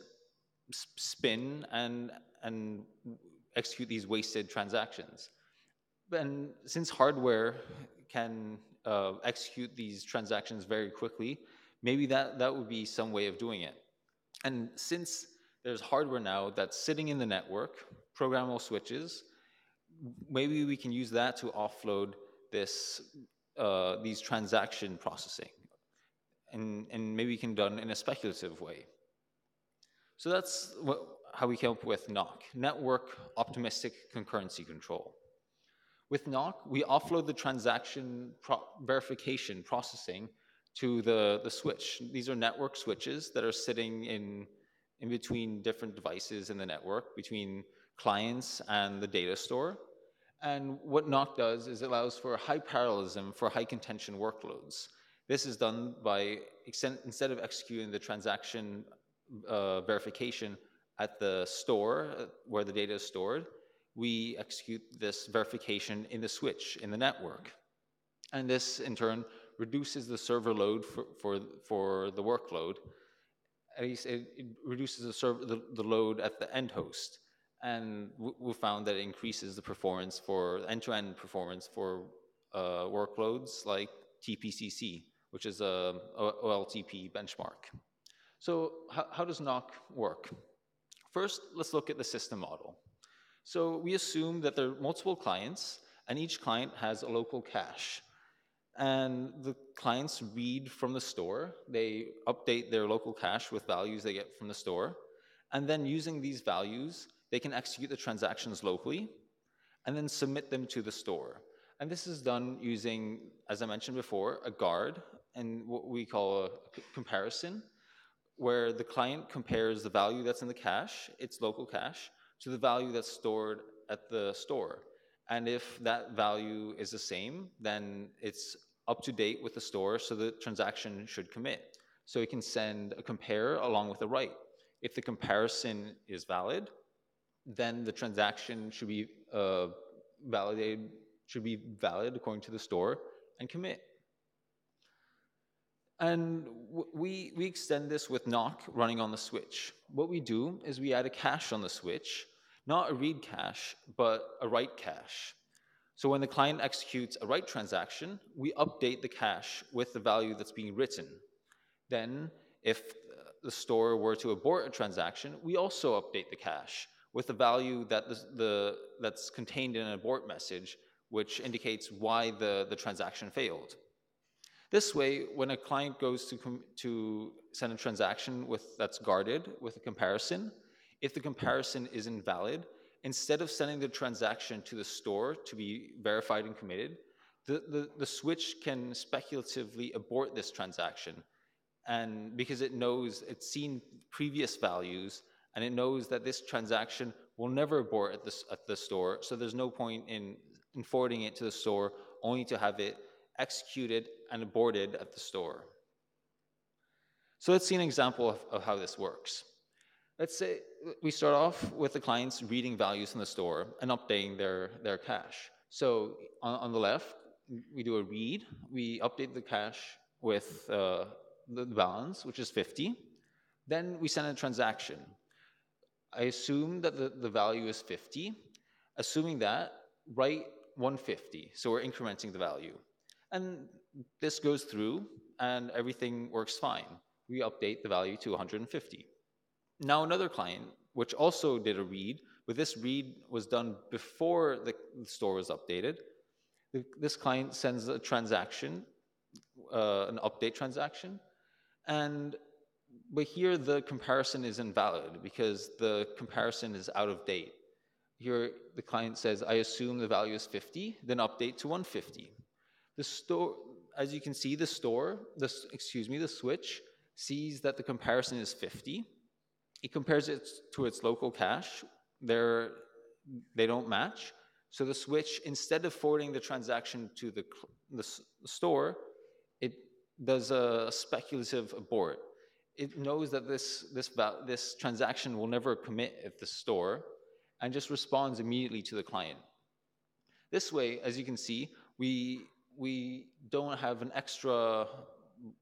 Speaker 8: spin and execute these wasted transactions. And since hardware can execute these transactions very quickly, maybe that would be some way of doing it. And since there's hardware now that's sitting in the network, programmable switches, maybe we can use that to offload these transaction processing. And maybe it can be done in a speculative way. So that's how we came up with NOC, Network Optimistic Concurrency Control. With NOC, we offload the transaction verification processing to the switch. These are network switches that are sitting in between different devices in the network, between clients and the data store. And what NOC does is it allows for high parallelism for high contention workloads. This is done by, instead of executing the transaction verification at the store where the data is stored, we execute this verification in the switch, in the network. And this, in turn, reduces the server load for the workload. At least it reduces the load at the end host. And we found that it increases the performance for end-to-end performance for workloads like TPCC, which is a OLTP benchmark. So how does NOC work? First, let's look at the system model. So we assume that there are multiple clients, and each client has a local cache. And the clients read from the store. They update their local cache with values they get from the store. And then using these values, they can execute the transactions locally and then submit them to the store. And this is done using, as I mentioned before, a guard and what we call a comparison, where the client compares the value that's in the cache, its local cache, to the value that's stored at the store. And if that value is the same, then it's up to date with the store, so the transaction should commit. So it can send a compare along with a write. If the comparison is valid, then the transaction should be valid according to the store and commit. And we extend this with NOC running on the switch. What we do is we add a cache on the switch, not a read cache, but a write cache. So when the client executes a write transaction, we update the cache with the value that's being written. Then, if the store were to abort a transaction, we also update the cache with the value that that's contained in an abort message, which indicates why the transaction failed. This way, when a client goes to send a transaction that's guarded with a comparison, if the comparison is invalid, instead of sending the transaction to the store to be verified and committed, the switch can speculatively abort this transaction. And because it knows it's seen previous values, and it knows that this transaction will never abort at the store, so there's no point in forwarding it to the store only to have it executed, and aborted at the store. So let's see an example of how this works. Let's say we start off with the clients reading values in the store and updating their cache. So on the left, we do a read. We update the cache with the balance, which is 50. Then we send a transaction. I assume that the value is 50. Assuming that, write 150. So we're incrementing the value. And this goes through, and everything works fine. We update the value to 150. Now another client, which also did a read, but this read was done before the store was updated. This client sends a transaction, an update transaction, but here the comparison is invalid because the comparison is out of date. Here the client says, I assume the value is 50, then update to 150. The store, as you can see, the switch sees that the comparison is 50. It compares it to its local cache. They don't match. So the switch, instead of forwarding the transaction to the store, it does a speculative abort. It knows that this transaction will never commit at the store and just responds immediately to the client. This way, as you can see, we don't have an extra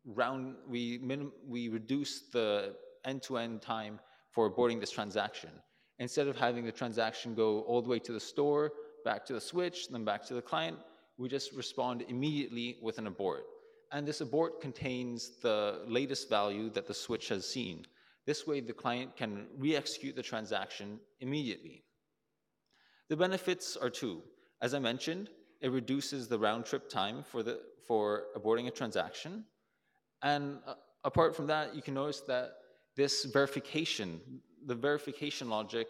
Speaker 8: round. We reduce the end-to-end time for aborting this transaction. Instead of having the transaction go all the way to the store, back to the switch, then back to the client, we just respond immediately with an abort. And this abort contains the latest value that the switch has seen. This way, the client can re-execute the transaction immediately. The benefits are two. As I mentioned, it reduces the round-trip time for aborting a transaction. And apart from that, you can notice that this verification, the verification logic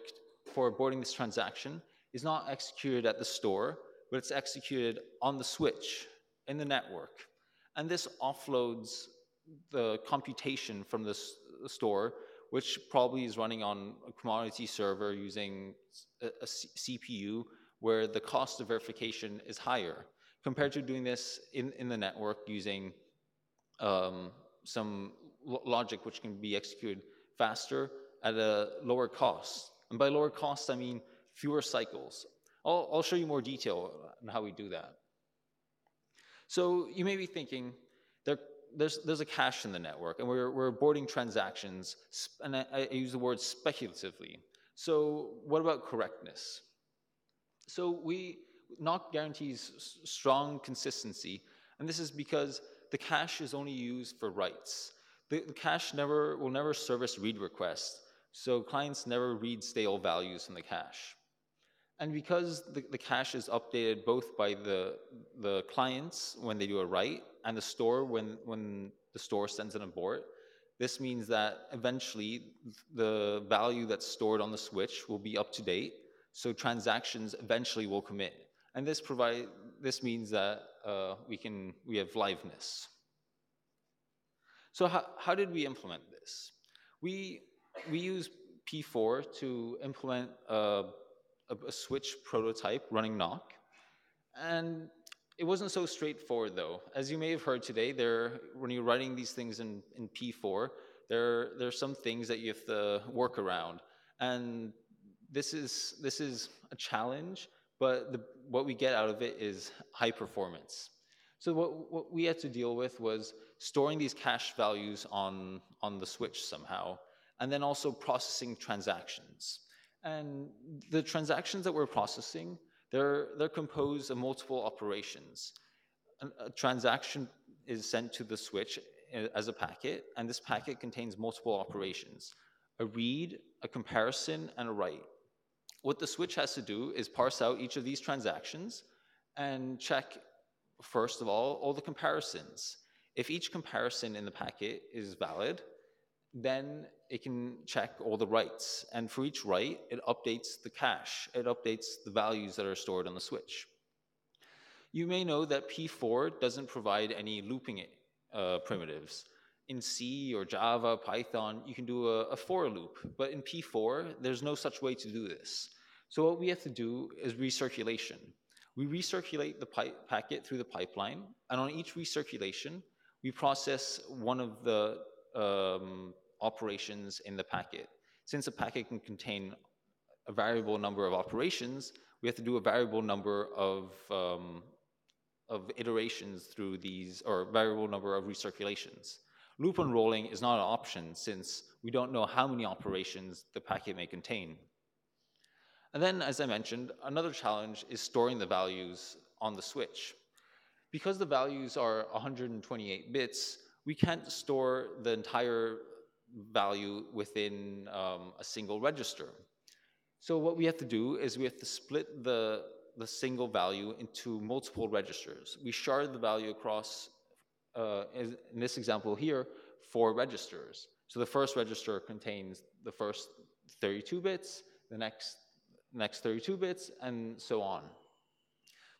Speaker 8: for aborting this transaction is not executed at the store, but it's executed on the switch in the network. And this offloads the computation from the store, which probably is running on a commodity server using a CPU, where the cost of verification is higher, compared to doing this in the network using some logic which can be executed faster at a lower cost. And by lower cost, I mean fewer cycles. I'll show you more detail on how we do that. So you may be thinking, there's a cache in the network, and we're aborting transactions, and I use the word speculatively. So what about correctness? So NOC guarantees strong consistency, and this is because the cache is only used for writes. The cache will never service read requests, so clients never read stale values from the cache. And because the cache is updated both by the clients when they do a write and the store when the store sends an abort, this means that eventually the value that's stored on the switch will be up to date, so transactions eventually will commit. And this means that we have liveness. So how did we implement this? We use P4 to implement a switch prototype running NOC. And it wasn't so straightforward, though. As you may have heard today, when you're writing these things in P4, there are some things that you have to work around. And this is a challenge, but what we get out of it is high performance. So what we had to deal with was storing these cache values on the switch somehow, and then also processing transactions. And the transactions that we're processing, they're composed of multiple operations. A transaction is sent to the switch as a packet, and this packet contains multiple operations: a read, a comparison, and a write. What the switch has to do is parse out each of these transactions and check, first of all the comparisons. If each comparison in the packet is valid, then it can check all the writes. And for each write, it updates the cache. It updates the values that are stored on the switch. You may know that P4 doesn't provide any looping primitives. In C or Java, Python, you can do a for loop. But in P4, there's no such way to do this. So what we have to do is recirculation. We recirculate the packet through the pipeline, and on each recirculation, we process one of the operations in the packet. Since a packet can contain a variable number of operations, we have to do a variable number of iterations through these, or variable number of recirculations. Loop unrolling is not an option since we don't know how many operations the packet may contain. And then, as I mentioned, another challenge is storing the values on the switch. Because the values are 128 bits, we can't store the entire value within a single register. So what we have to do is we have to split the single value into multiple registers. We shard the value across, in this example here, 4 registers. So the first register contains the first 32 bits, the next 32 bits, and so on.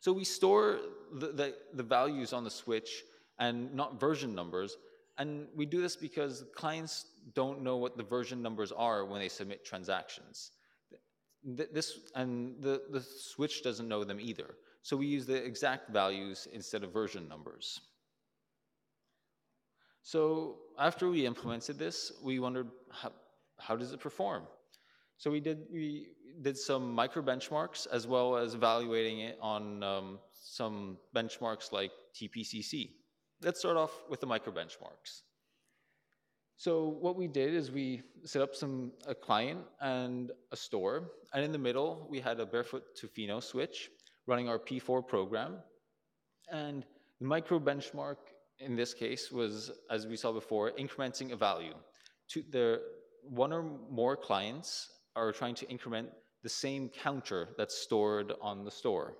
Speaker 8: So we store the values on the switch and not version numbers, and we do this because clients don't know what the version numbers are when they submit transactions. The switch doesn't know them either. So we use the exact values instead of version numbers. So after we implemented this, we wondered, how does it perform? So we did some micro benchmarks as well as evaluating it on some benchmarks like TPCC. Let's start off with the micro benchmarks. So what we did is we set up a client and a store, and in the middle we had a barefoot to Fino switch running our P4 program. And the micro benchmark in this case was, as we saw before, incrementing a value. One or more clients are trying to increment the same counter that's stored on the store.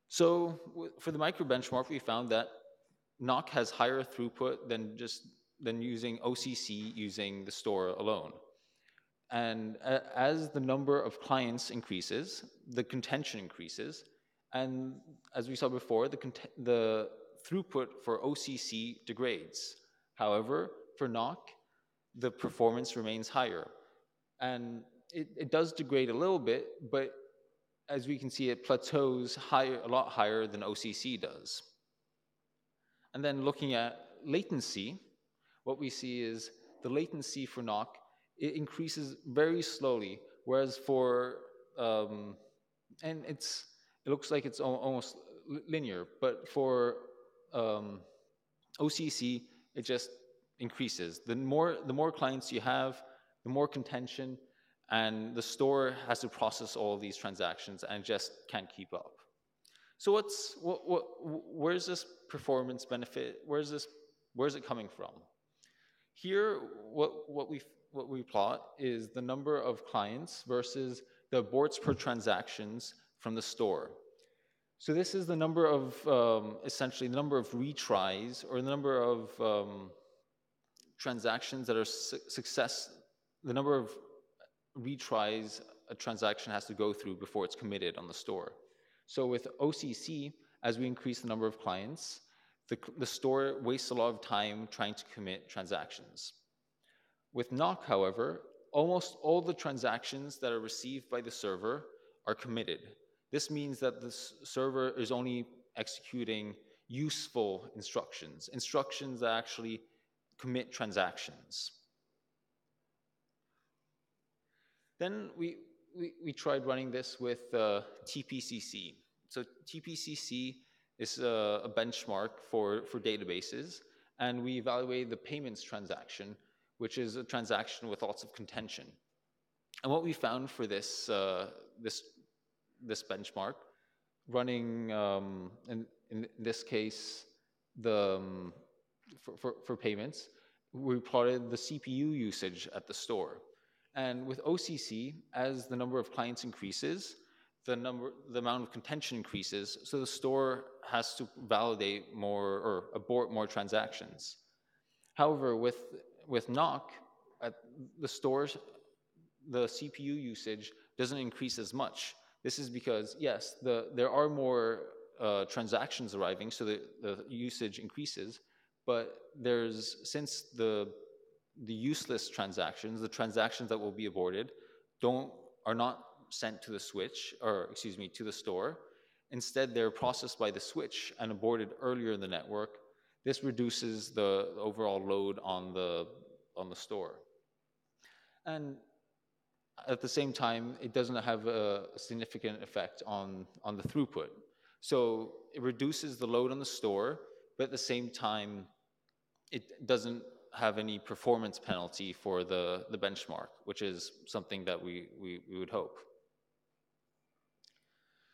Speaker 8: So for the micro benchmark, we found that NOC has higher throughput than using OCC using the store alone. And as the number of clients increases, the contention increases. And as we saw before, the throughput for OCC degrades. However, for NOC, the performance remains higher. And it does degrade a little bit, but as we can see, it plateaus a lot higher than OCC does. And then looking at latency, what we see is the latency for NOC, it increases very slowly, whereas for, and it looks like it's almost linear, but for OCC, it just increases. The more clients you have, the more contention, and the store has to process all of these transactions and just can't keep up. So where's this performance benefit? Where's it coming from? Here, what we plot is the number of clients versus the aborts per transactions from the store. So this is the number of, essentially the number of retries or the number of transactions that are the number of retries a transaction has to go through before it's committed on the store. So with OCC, as we increase the number of clients, the store wastes a lot of time trying to commit transactions. With NOC, however, almost all the transactions that are received by the server are committed. This means that the server is only executing useful instructions that actually commit transactions. Then we tried running this with TPCC. So TPCC is a benchmark for databases, and we evaluated the payments transaction, which is a transaction with lots of contention. And what we found for this this benchmark, running in this case for payments, we plotted the CPU usage at the store. And with OCC, as the number of clients increases, the amount of contention increases, so the store has to validate more or abort more transactions. However, with NOC, at the stores, the CPU usage doesn't increase as much. This is because, yes, there are more transactions arriving, so the usage increases, but since the useless transactions, the transactions that will be aborted, are not sent to the switch, or excuse me, to the store. Instead, they're processed by the switch and aborted earlier in the network. This reduces the overall load on the store. And at the same time, it doesn't have a significant effect on the throughput. So it reduces the load on the store, but at the same time, it doesn't have any performance penalty for the benchmark, which is something that we would hope.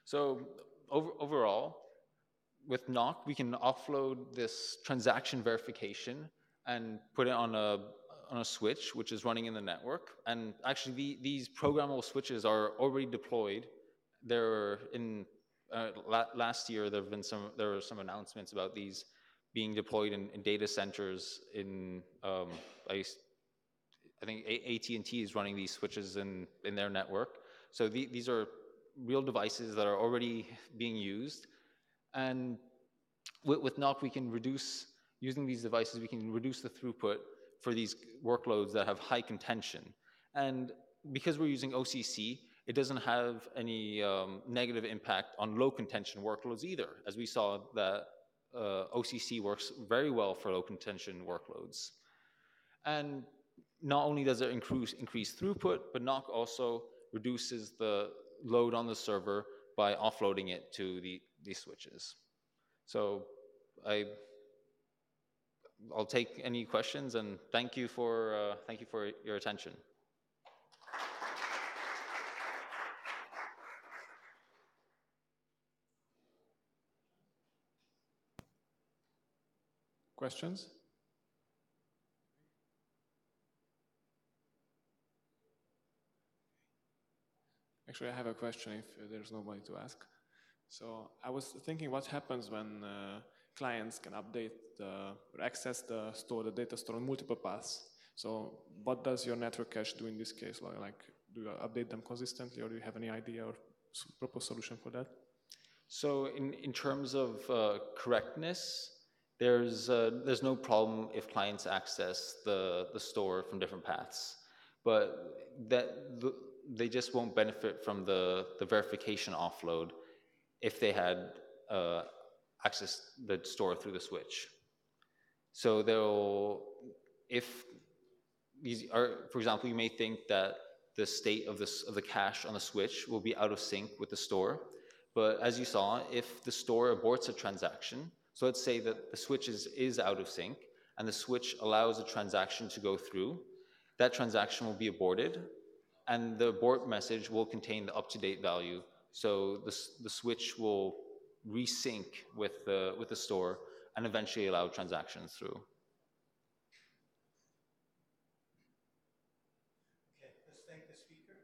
Speaker 8: So overall, with NOC, we can offload this transaction verification and put it on a switch, which is running in the network. And actually, these programmable switches are already deployed. They're in last year. There were some announcements about these being deployed in data centers. I think AT&T is running these switches in their network. So these are real devices that are already being used. And with NOC, we can reduce, using these devices, we can reduce the throughput for these workloads that have high contention. And because we're using OCC, it doesn't have any negative impact on low contention workloads either, as we saw that OCC works very well for low contention workloads. And not only does it increase throughput, but NOC also reduces the load on the server by offloading it to these switches. So I'll take any questions, and thank you for your attention.
Speaker 9: Questions? Actually, I have a question if there's nobody to ask. So I was thinking what happens when clients can update or access the data store on multiple paths. So what does your network cache do in this case? Like, do you update them consistently, or do you have any idea or proposed solution for that?
Speaker 8: So in terms of correctness, there's no problem if clients access the store from different paths, but they just won't benefit from the verification offload if they had accessed the store through the switch. So for example, you may think that the state of the cache on the switch will be out of sync with the store, but as you saw, if the store aborts a transaction, so let's say that the switch is out of sync, and the switch allows a transaction to go through, that transaction will be aborted, and the abort message will contain the up-to-date value. So the switch will resync with the store and eventually allow transactions through.
Speaker 1: Okay, let's thank the speaker.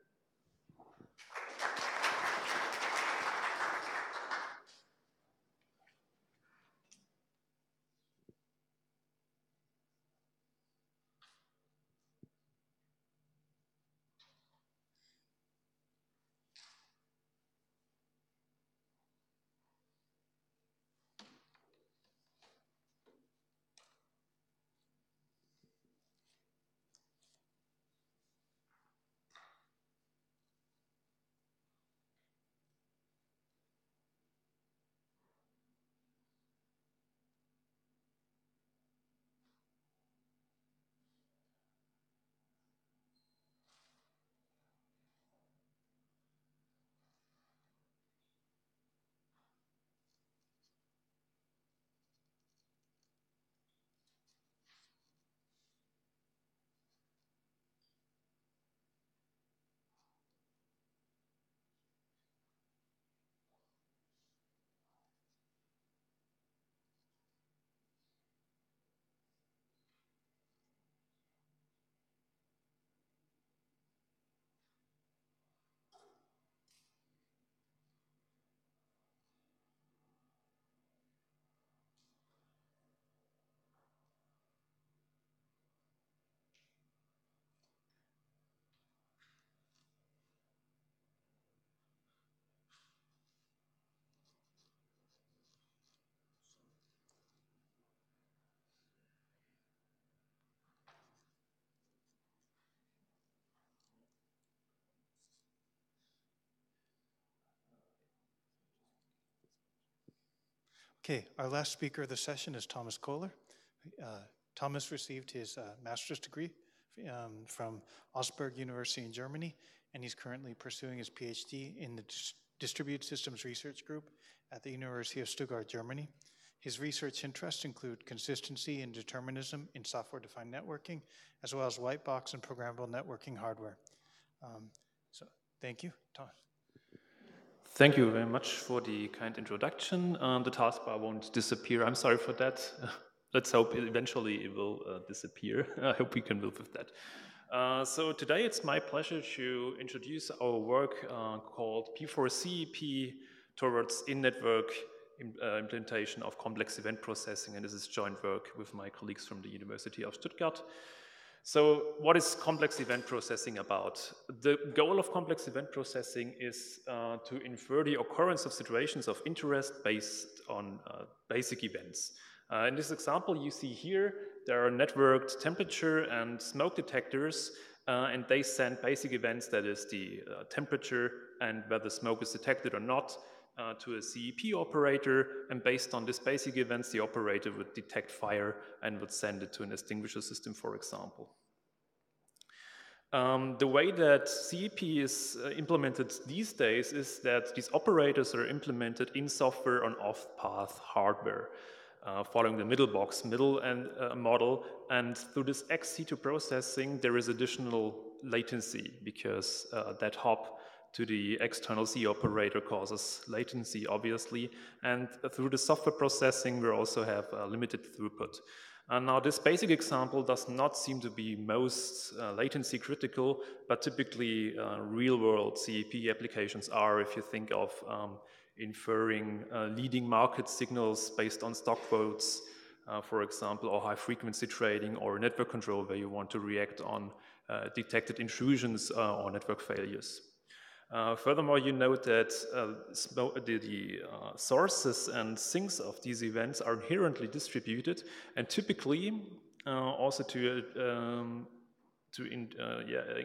Speaker 1: Okay, our last speaker of the session is Thomas Kohler. Thomas received his master's degree from Augsburg University in Germany, and he's currently pursuing his PhD in the Distributed Systems Research Group at the University of Stuttgart, Germany. His research interests include consistency and determinism in software-defined networking, as well as white box and programmable networking hardware. So thank you, Thomas.
Speaker 10: Thank you very much for the kind introduction. The taskbar won't disappear. I'm sorry for that. Let's hope eventually it will disappear. I hope we can live with that. So today it's my pleasure to introduce our work called P4CEP towards in-network implementation of complex event processing, and this is joint work with my colleagues from the University of Stuttgart. So what is complex event processing about? The goal of complex event processing is to infer the occurrence of situations of interest based on basic events. In this example you see here, there are networked temperature and smoke detectors, and they send basic events, that is the temperature and whether smoke is detected or not, to a CEP operator, and based on these basic events, the operator would detect fire and would send it to an extinguisher system, for example. The way that CEP is implemented these days is that these operators are implemented in software on off-path hardware, following the middle box model, and through this XC2 processing, there is additional latency because that hop to the external C operator causes latency, obviously, and through the software processing, we also have limited throughput. Now, this basic example does not seem to be most latency critical, but typically real-world CEP applications are, if you think of inferring leading market signals based on stock quotes, for example, or high-frequency trading, or network control, where you want to react on detected intrusions or network failures. Furthermore, you note that the sources and sinks of these events are inherently distributed, and typically also to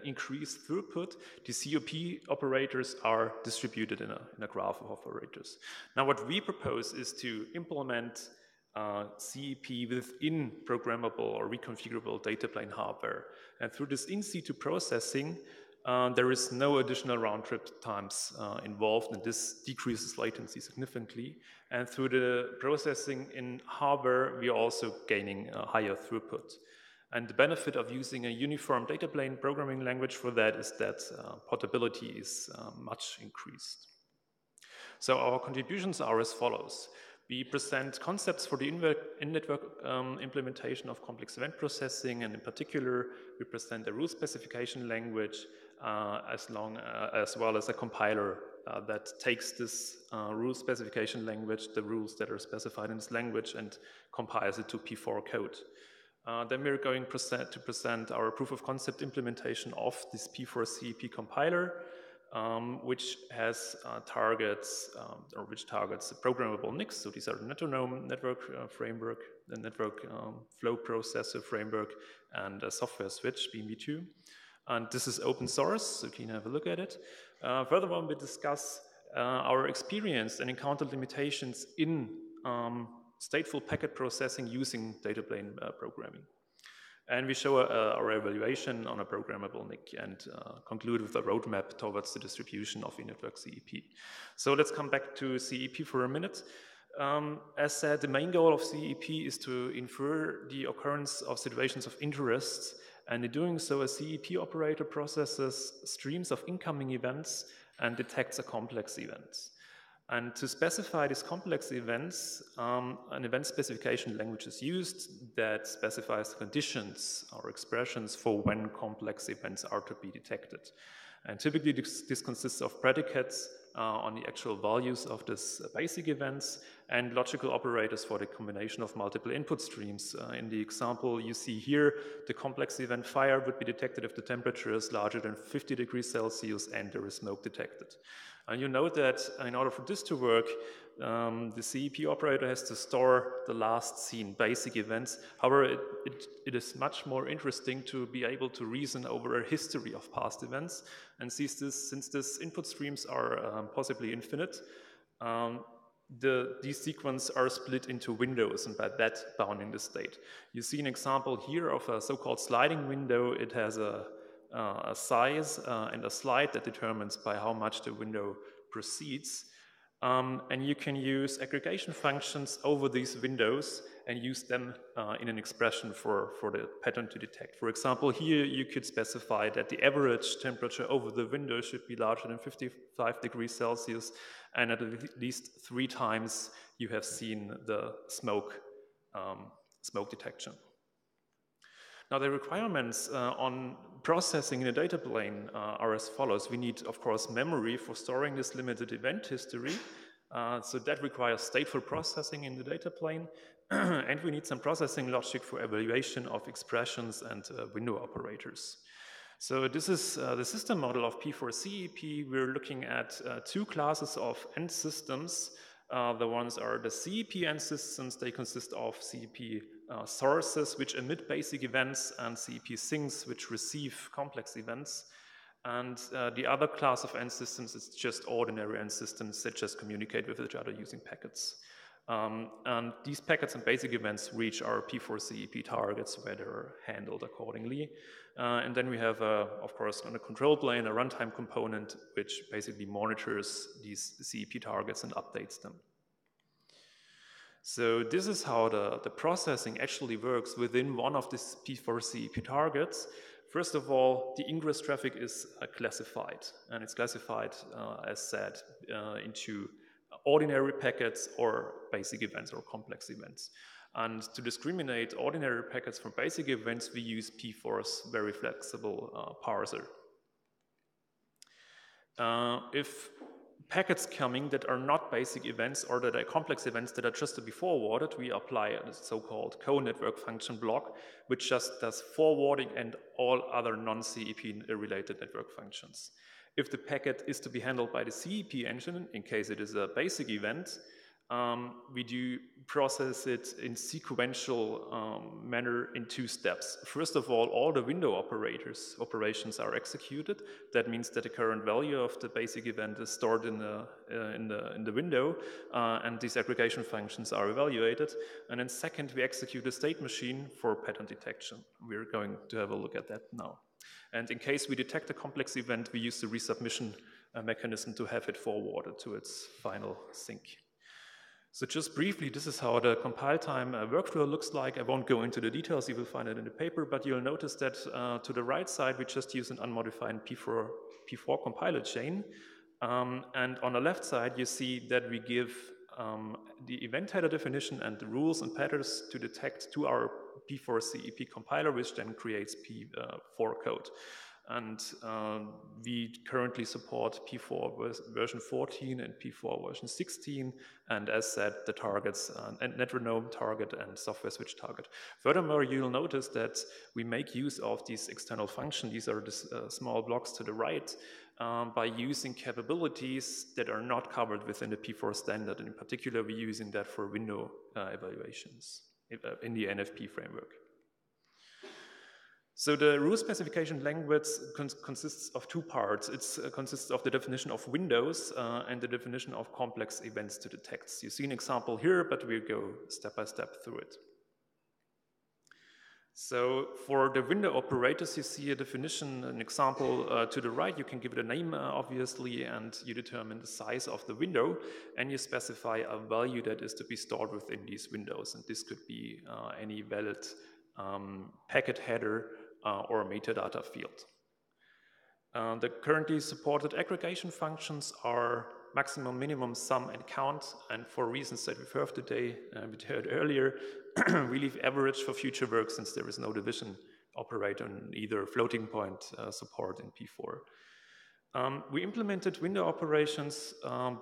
Speaker 10: increase throughput, the COP operators are distributed in a graph of operators. Now, what we propose is to implement CEP within programmable or reconfigurable data plane hardware, and through this in-situ processing, there is no additional round-trip times involved, and this decreases latency significantly. And through the processing in hardware, we are also gaining higher throughput. And the benefit of using a uniform data plane programming language for that is that portability is much increased. So our contributions are as follows. We present concepts for the in-network implementation of complex event processing, and in particular, we present a rule specification language as well as a compiler that takes this rule specification language, the rules that are specified in this language, and compiles it to P4 code. Then we're going to present our proof of concept implementation of this P4CEP compiler, which has targets the programmable NICs. So these are the metronome network framework, the network flow processor framework, and a software switch, BMV2. And this is open source, so you can have a look at it. Furthermore, we discuss our experience and encountered limitations in stateful packet processing using data plane programming. And we show our evaluation on a programmable NIC and conclude with a roadmap towards the distribution of in-network CEP. So let's come back to CEP for a minute. As said, the main goal of CEP is to infer the occurrence of situations of interest, and in doing so, a CEP operator processes streams of incoming events and detects a complex event. And to specify these complex events, an event specification language is used that specifies conditions or expressions for when complex events are to be detected. And typically this consists of predicates on the actual values of these basic events and logical operators for the combination of multiple input streams. In the example you see here, the complex event fire would be detected if the temperature is larger than 50 degrees Celsius and there is smoke detected. And you note that in order for this to work, the CEP operator has to store the last seen basic events. However, it is much more interesting to be able to reason over a history of past events. And since these input streams are possibly infinite, these sequences are split into windows, and by that bounding the state. You see an example here of a so-called sliding window. It has a size and a slide that determines by how much the window proceeds. And you can use aggregation functions over these windows and use them in an expression for the pattern to detect. For example, here you could specify that the average temperature over the window should be larger than 55 degrees Celsius, and at least 3 times you have seen the smoke detection. Now, the requirements on processing in a data plane are as follows. We need, of course, memory for storing this limited event history. So that requires stateful processing in the data plane. And we need some processing logic for evaluation of expressions and window operators. So this is the system model of P4CEP. We're looking at 2 classes of end systems. The ones are the CEP end systems. They consist of CEP sources, which emit basic events, and CEP sinks, which receive complex events. And the other class of end systems is just ordinary end systems that just communicate with each other using packets. And these packets and basic events reach our P4CEP targets where they're handled accordingly. And then we have, of course, on the control plane, a runtime component which basically monitors these CEP targets and updates them. So this is how the processing actually works within one of these P4CEP targets. First of all, the ingress traffic is classified, and it's classified, as said, into ordinary packets or basic events or complex events. And to discriminate ordinary packets from basic events, we use P4's very flexible parser. If packets coming that are not basic events or that are complex events that are just to be forwarded, we apply a so-called co-network function block, which just does forwarding and all other non-CEP related network functions. If the packet is to be handled by the CEP engine, in case it is a basic event, we do process it in sequential manner in 2 steps. First of all the window operations are executed. That means that the current value of the basic event is stored in the window, and these aggregation functions are evaluated. And then second, we execute a state machine for pattern detection. We're going to have a look at that now. And in case we detect a complex event, we use the resubmission mechanism to have it forwarded to its final sync. So just briefly, this is how the compile time workflow looks like. I won't go into the details, you will find it in the paper, but you'll notice that to the right side, we just use an unmodified P4 compiler chain. And on the left side, you see that we give the event header definition and the rules and patterns to detect to our P4CEP compiler, which then creates P4 code. And we currently support P4 version 14 and P4 version 16, and as said, the targets and netronome target and software switch target. Furthermore, you'll notice that we make use of these external functions. These are the small blocks to the right, by using capabilities that are not covered within the P4 standard. And in particular, we're using that for window evaluations in the NFP framework. So the rule specification language consists of 2 parts. It consists of the definition of windows and the definition of complex events to detect. You see an example here, but we'll go step by step through it. So for the window operators, you see a definition, an example to the right. You can give it a name, obviously, and you determine the size of the window, and you specify a value that is to be stored within these windows. And this could be any valid packet header or metadata field. The currently supported aggregation functions are maximum, minimum, sum, and count. And for reasons that we've heard today, we heard earlier, we leave average for future work since there is no division operator in either floating point support in P4. We implemented window operations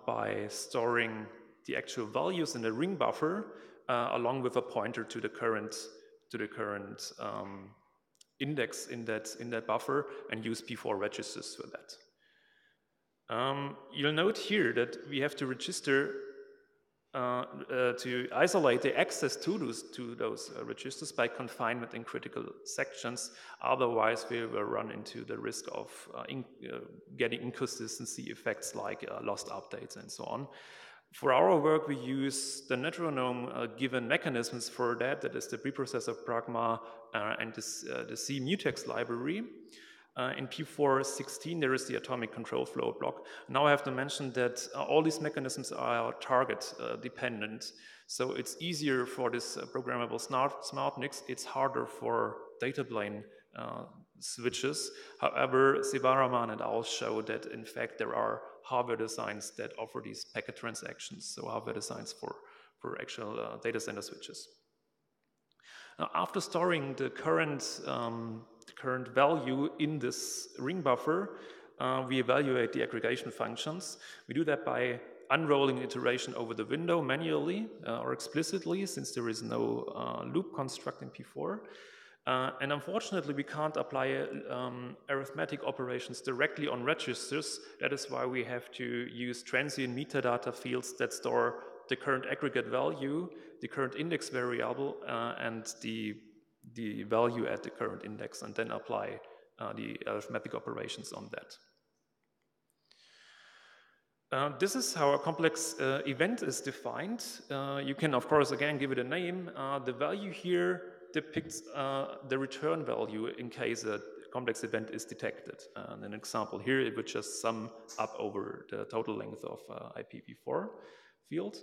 Speaker 10: by storing the actual values in the ring buffer along with a pointer to the current index in that buffer, and use P4 registers for that. You'll note here that we have to register to isolate the access to those registers by confinement in critical sections. Otherwise, we will run into the risk of getting inconsistency effects like lost updates and so on. For our work, we use the netronome given mechanisms for that. That is the preprocessor pragma and the C mutex library. In P416, there is the atomic control flow block. Now I have to mention that all these mechanisms are target dependent. So it's easier for this programmable smart NICs. It's harder for data plane switches. However, Sivaraman and al. Show that in fact there are hardware designs that offer these packet transactions, so hardware designs for actual data center switches. Now, after storing the current value in this ring buffer, we evaluate the aggregation functions. We do that by unrolling iteration over the window manually or explicitly, since there is no loop construct in P4. And unfortunately, we can't apply arithmetic operations directly on registers. That is why we have to use transient metadata fields that store the current aggregate value, the current index variable, and the value at the current index, and then apply the arithmetic operations on that. This is how a complex event is defined. You can, of course, again give it a name. The value here depicts the return value in case a complex event is detected. An example here, it would just sum up over the total length of IPv4 field.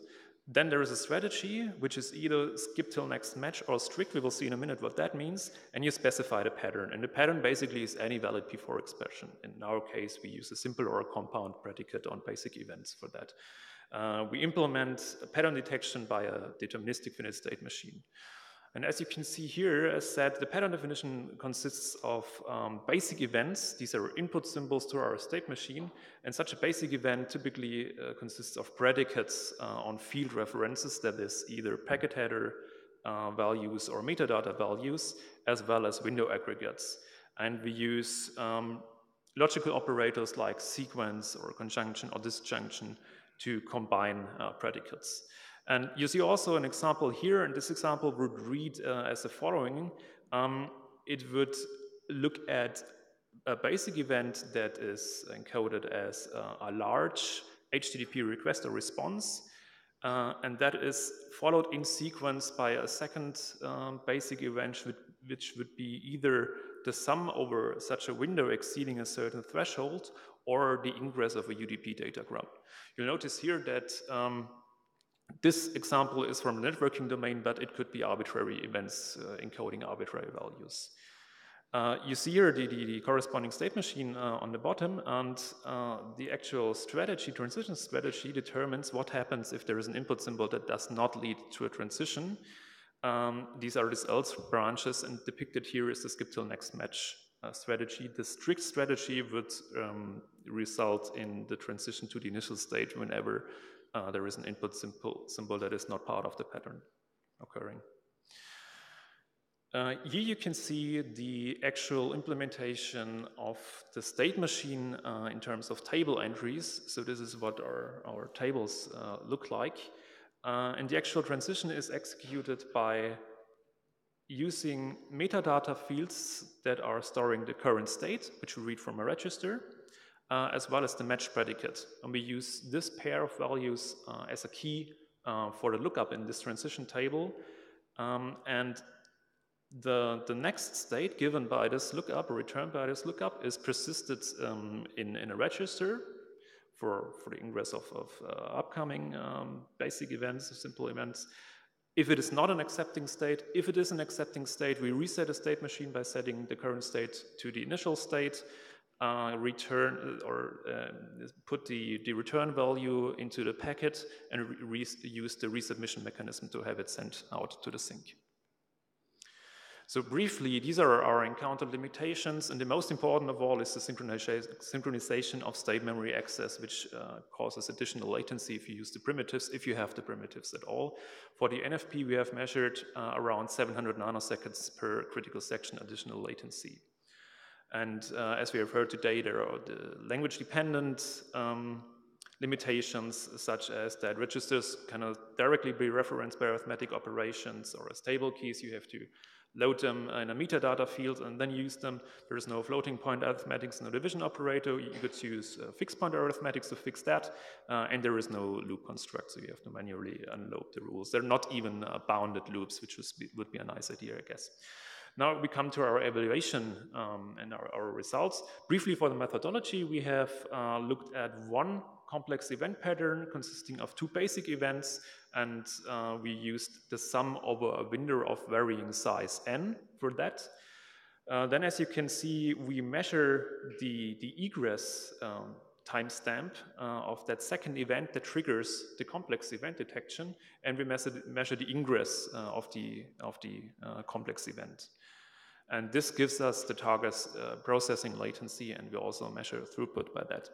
Speaker 10: Then there is a strategy, which is either skip till next match or strict. We will see in a minute what that means. And you specify the pattern. And the pattern basically is any valid P4 expression. In our case, we use a simple or a compound predicate on basic events for that. We implement a pattern detection by a deterministic finite state machine. And as you can see here, as said, the pattern definition consists of basic events. These are input symbols to our state machine. And such a basic event typically consists of predicates on field references, that is either packet header values or metadata values, as well as window aggregates. And we use logical operators like sequence or conjunction or disjunction to combine predicates. And you see also an example here, and this example would read as the following. It would look at a basic event that is encoded as a large HTTP request or response, and that is followed in sequence by a second basic event, which would be either the sum over such a window exceeding a certain threshold or the ingress of a UDP datagram. You'll notice here that this example is from the networking domain, but it could be arbitrary events encoding arbitrary values. You see here the corresponding state machine on the bottom, and the actual strategy, transition strategy, determines what happens if there is an input symbol that does not lead to a transition. These are these else branches, and depicted here is the skip till next match strategy. The strict strategy would result in the transition to the initial state whenever there is an input symbol that is not part of the pattern occurring. Here you can see the actual implementation of the state machine in terms of table entries. So this is what our tables look like. And the actual transition is executed by using metadata fields that are storing the current state, which we read from a register, as well as the match predicate. And we use this pair of values as a key for the lookup in this transition table. And the next state given by this lookup or returned by this lookup is persisted in a register for the ingress of upcoming basic events, simple events. If it is not an accepting state, if it is an accepting state, we reset a state machine by setting the current state to the initial state, return or put the return value into the packet, and use the resubmission mechanism to have it sent out to the sink. So briefly, these are our encountered limitations, and the most important of all is the synchronization of state memory access, which causes additional latency if you use the primitives, if you have the primitives at all. For the NFP, we have measured around 700 nanoseconds per critical section additional latency. And as we have heard today, there are the language-dependent limitations such as that registers cannot directly be referenced by arithmetic operations, or as table keys you have to load them in a metadata field and then use them. There is no floating point arithmetics, no division operator. You could use fixed point arithmetics to fix that, and there is no loop construct, so you have to manually unload the rules. They're not even bounded loops, which would be a nice idea, I guess. Now we come to our evaluation and our results. Briefly for the methodology, we have looked at one complex event pattern consisting of two basic events, and we used the sum over a window of varying size n for that. Then, as you can see, we measure the egress timestamp of that second event that triggers the complex event detection, and we measure the ingress of the complex event. And this gives us the target processing latency, and we also measure throughput by that.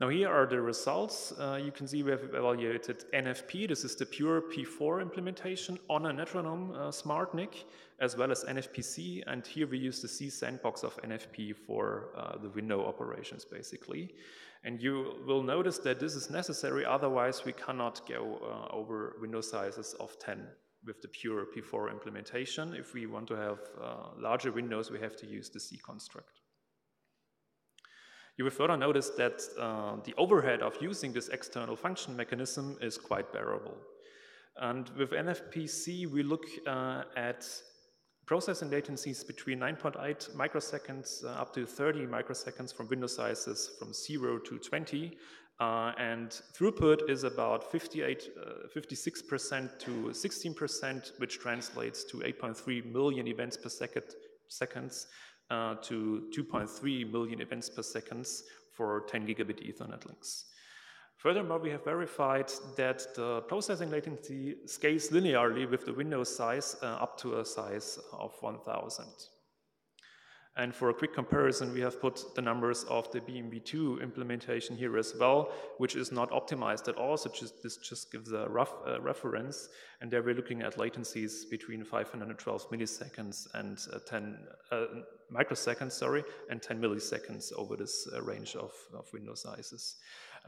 Speaker 10: Now here are the results. You can see we have evaluated NFP, this is the pure P4 implementation on a Netronome SmartNIC, as well as NFPC, and here we use the C sandbox of NFP for the window operations, basically. And you will notice that this is necessary, otherwise we cannot go over window sizes of 10 with the pure P4 implementation. If we want to have larger windows, we have to use the C construct. You will further notice that the overhead of using this external function mechanism is quite bearable. And with NFPC, we look at processing latencies between 9.8 microseconds up to 30 microseconds from window sizes from 0 to 20. And throughput is about 56% to 16%, which translates to 8.3 million events per seconds to 2.3 million events per second for 10 gigabit Ethernet links. Furthermore, we have verified that the processing latency scales linearly with the window size up to a size of 1000. And for a quick comparison, we have put the numbers of the BMV2 implementation here as well, which is not optimized at all, so this just gives a rough reference. And there we're looking at latencies between 512 milliseconds and 10 microseconds, and 10 milliseconds over this range of window sizes.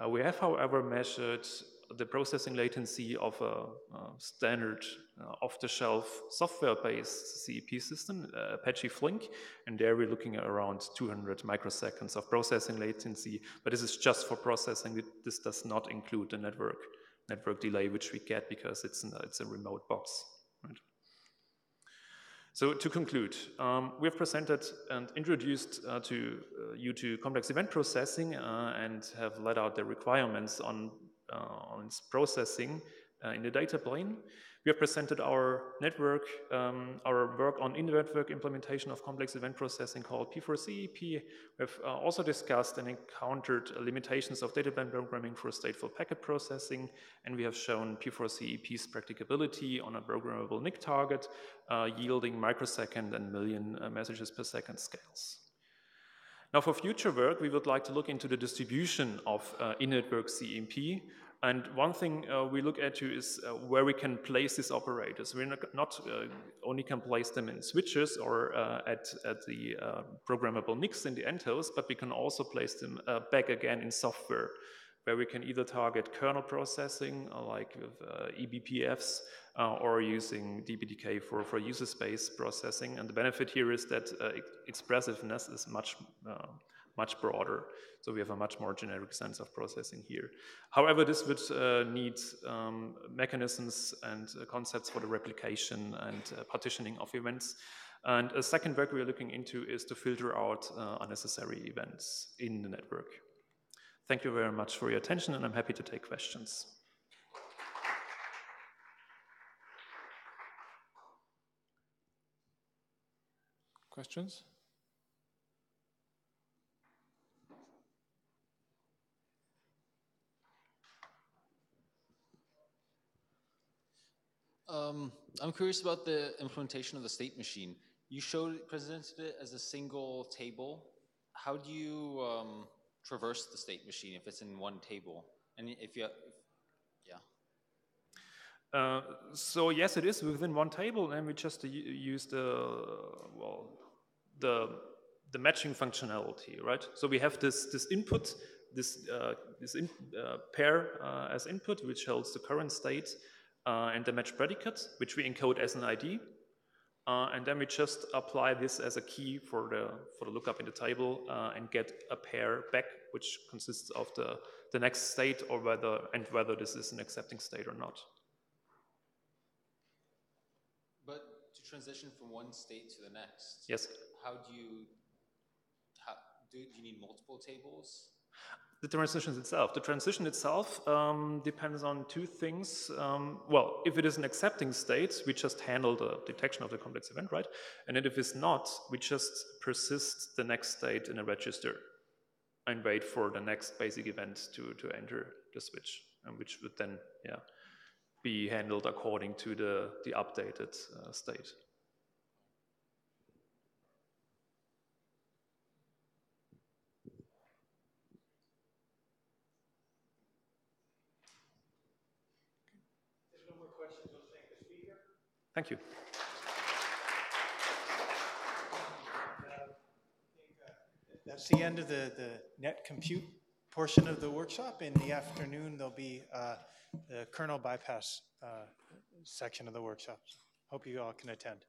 Speaker 10: We have, however, measured the processing latency of a standard off-the-shelf software-based CEP system, Apache Flink, and there we're looking at around 200 microseconds of processing latency, but this is just for processing. This does not include the network delay, which we get because it's a remote box. Right? So to conclude, we have presented and introduced you to complex event processing and have laid out the requirements on its processing in the data plane. We have presented our network, our work on in-network implementation of complex event processing called P4CEP. We have also discussed and encountered limitations of data plane programming for stateful packet processing, and we have shown P4CEP's practicability on a programmable NIC target, yielding microsecond and million messages per second scales. Now for future work, we would like to look into the distribution of in-network CEP. And one thing we look at is where we can place these operators. We not only can place them in switches or at the programmable NICs in the endhost, but we can also place them back again in software, where we can either target kernel processing, like with eBPFs, or using DPDK for user space processing. And the benefit here is that expressiveness is much broader. So we have a much more generic sense of processing here. However, this would need mechanisms and concepts for the replication and partitioning of events. And a second work we are looking into is to filter out unnecessary events in the network. Thank you very much for your attention, and I'm happy to take questions.
Speaker 9: Questions?
Speaker 8: I'm curious about the implementation of the state machine. You presented it as a single table. How do you traverse the state machine if it's in one table? And if you,
Speaker 10: so yes, it is within one table, and we just use the matching functionality, right? So we have this input this pair as input, which holds the current state and the match predicate, which we encode as an ID. And then we just apply this as a key for the lookup in the table and get a pair back, which consists of the next state or whether this is an accepting state or not.
Speaker 8: But to transition from one state to the next,
Speaker 10: yes.
Speaker 8: How do you need multiple tables?
Speaker 10: The transition itself depends on two things. Well, if it is an accepting state, we just handle the detection of the complex event, right? And then if it's not, we just persist the next state in a register and wait for the next basic event to enter the switch, and which would then be handled according to the updated state. Thank you.
Speaker 1: That's the end of the NetCompute portion of the workshop. In the afternoon, there'll be the kernel bypass section of the workshop. Hope you all can attend.